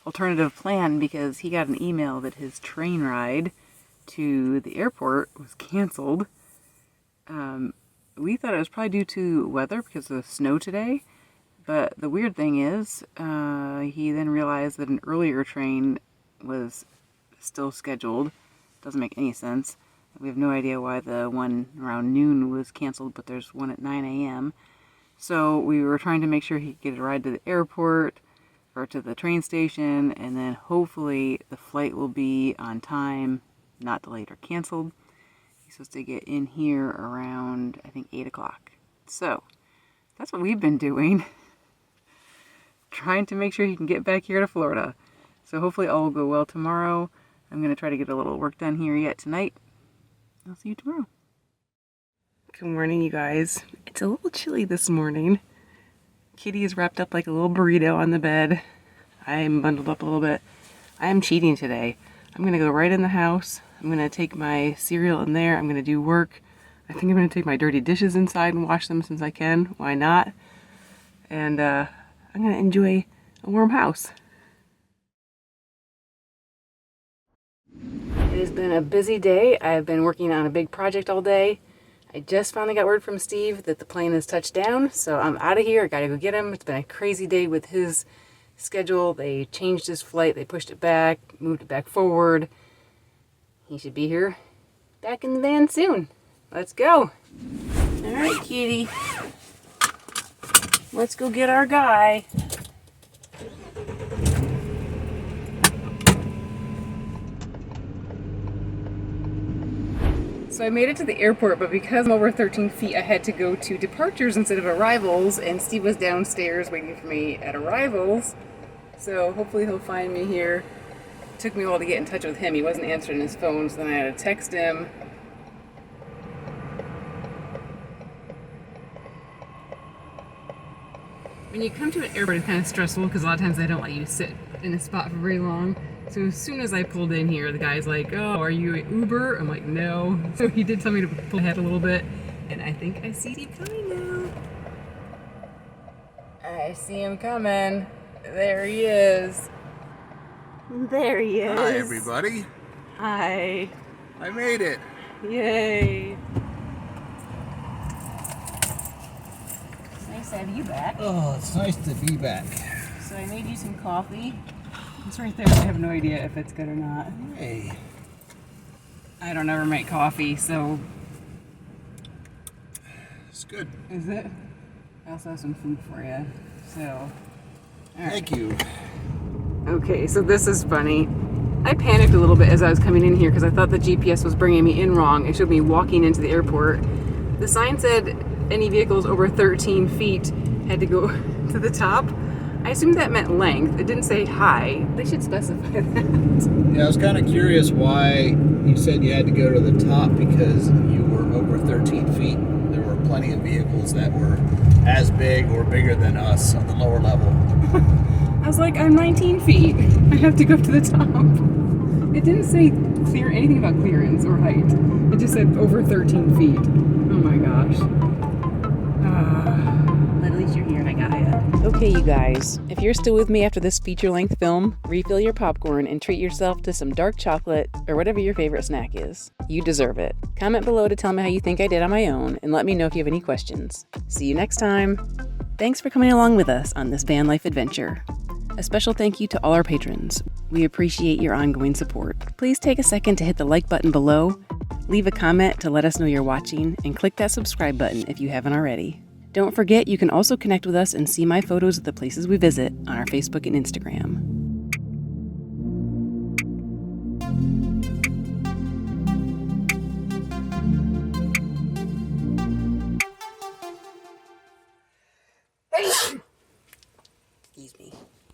[SPEAKER 1] alternative plan, because he got an email that his train ride to the airport was canceled. We thought it was probably due to weather because of the snow today, but the weird thing is he then realized that an earlier train was still scheduled. Doesn't make any sense. We have no idea why the one around noon was canceled, but there's one at 9 a.m. So we were trying to make sure he could get a ride to the airport or to the train station, and then hopefully the flight will be on time, not delayed or canceled. He's supposed to get in here around, I think, 8 o'clock. So that's what we've been doing. Trying to make sure he can get back here to Florida. So hopefully all will go well tomorrow. I'm going to try to get a little work done here yet tonight. I'll see you tomorrow. Good morning, you guys. It's a little chilly this morning. Kitty is wrapped up like a little burrito on the bed. I'm bundled up a little bit. I am cheating today. I'm going to go right in the house. I'm going to take my cereal in there. I'm going to do work. I think I'm going to take my dirty dishes inside and wash them since I can. Why not? And I'm going to enjoy a warm house. It has been a busy day. I've been working on a big project all day. I just finally got word from Steve that the plane has touched down, so I'm out of here. I gotta go get him. It's been a crazy day with his schedule. They changed his flight. They pushed it back, moved it back forward. He should be here back in the van soon. Let's go. All right, kitty. Let's go get our guy. So I made it to the airport, but because I'm over 13 feet, I had to go to departures instead of arrivals, and Steve was downstairs waiting for me at arrivals. So hopefully he'll find me here. It took me a while to get in touch with him. He wasn't answering his phone, so then I had to text him. When you come to an airport, it's kind of stressful because a lot of times they don't let you sit in a spot for very long. So as soon as I pulled in here, the guy's like, "Oh, are you an Uber?" I'm like, "No." So he did tell me to pull ahead a little bit, and I think I see him coming now. I see him coming. There he is. There he is.
[SPEAKER 5] Hi, everybody.
[SPEAKER 1] Hi.
[SPEAKER 5] I made it.
[SPEAKER 1] Yay. It's nice to have you back.
[SPEAKER 5] Oh, it's nice to be back.
[SPEAKER 1] So I made you some coffee. It's right there. I have no idea if it's good or not.
[SPEAKER 5] Hey.
[SPEAKER 1] I don't ever make coffee, so
[SPEAKER 5] It's good.
[SPEAKER 1] is it? I also have some food for you. So, all right.
[SPEAKER 5] Thank you.
[SPEAKER 1] Okay, so this is funny. I panicked a little bit as I was coming in here because I thought the GPS was bringing me in wrong. It showed me walking into the airport. The sign said any vehicles over 13 feet had to go to the top. I assumed that meant length. It didn't say high. They should specify that.
[SPEAKER 5] Yeah, I was kind of curious why you said you had to go to the top because you were over 13 feet. There were plenty of vehicles that were as big or bigger than us on the lower level.
[SPEAKER 1] I was like, I'm 19 feet. I have to go to the top. It didn't say anything about clearance or height. It just said over 13 feet. Oh my gosh. But at least you're here and I got you. Okay, you guys. If you're still with me after this feature-length film, refill your popcorn and treat yourself to some dark chocolate or whatever your favorite snack is. You deserve it. Comment below to tell me how you think I did on my own and let me know if you have any questions. See you next time. Thanks for coming along with us on this van life adventure. A special thank you to all our patrons. We appreciate your ongoing support. Please take a second to hit the like button below, leave a comment to let us know you're watching, and click that subscribe button if you haven't already. Don't forget you can also connect with us and see my photos of the places we visit on our Facebook and Instagram. Excuse me.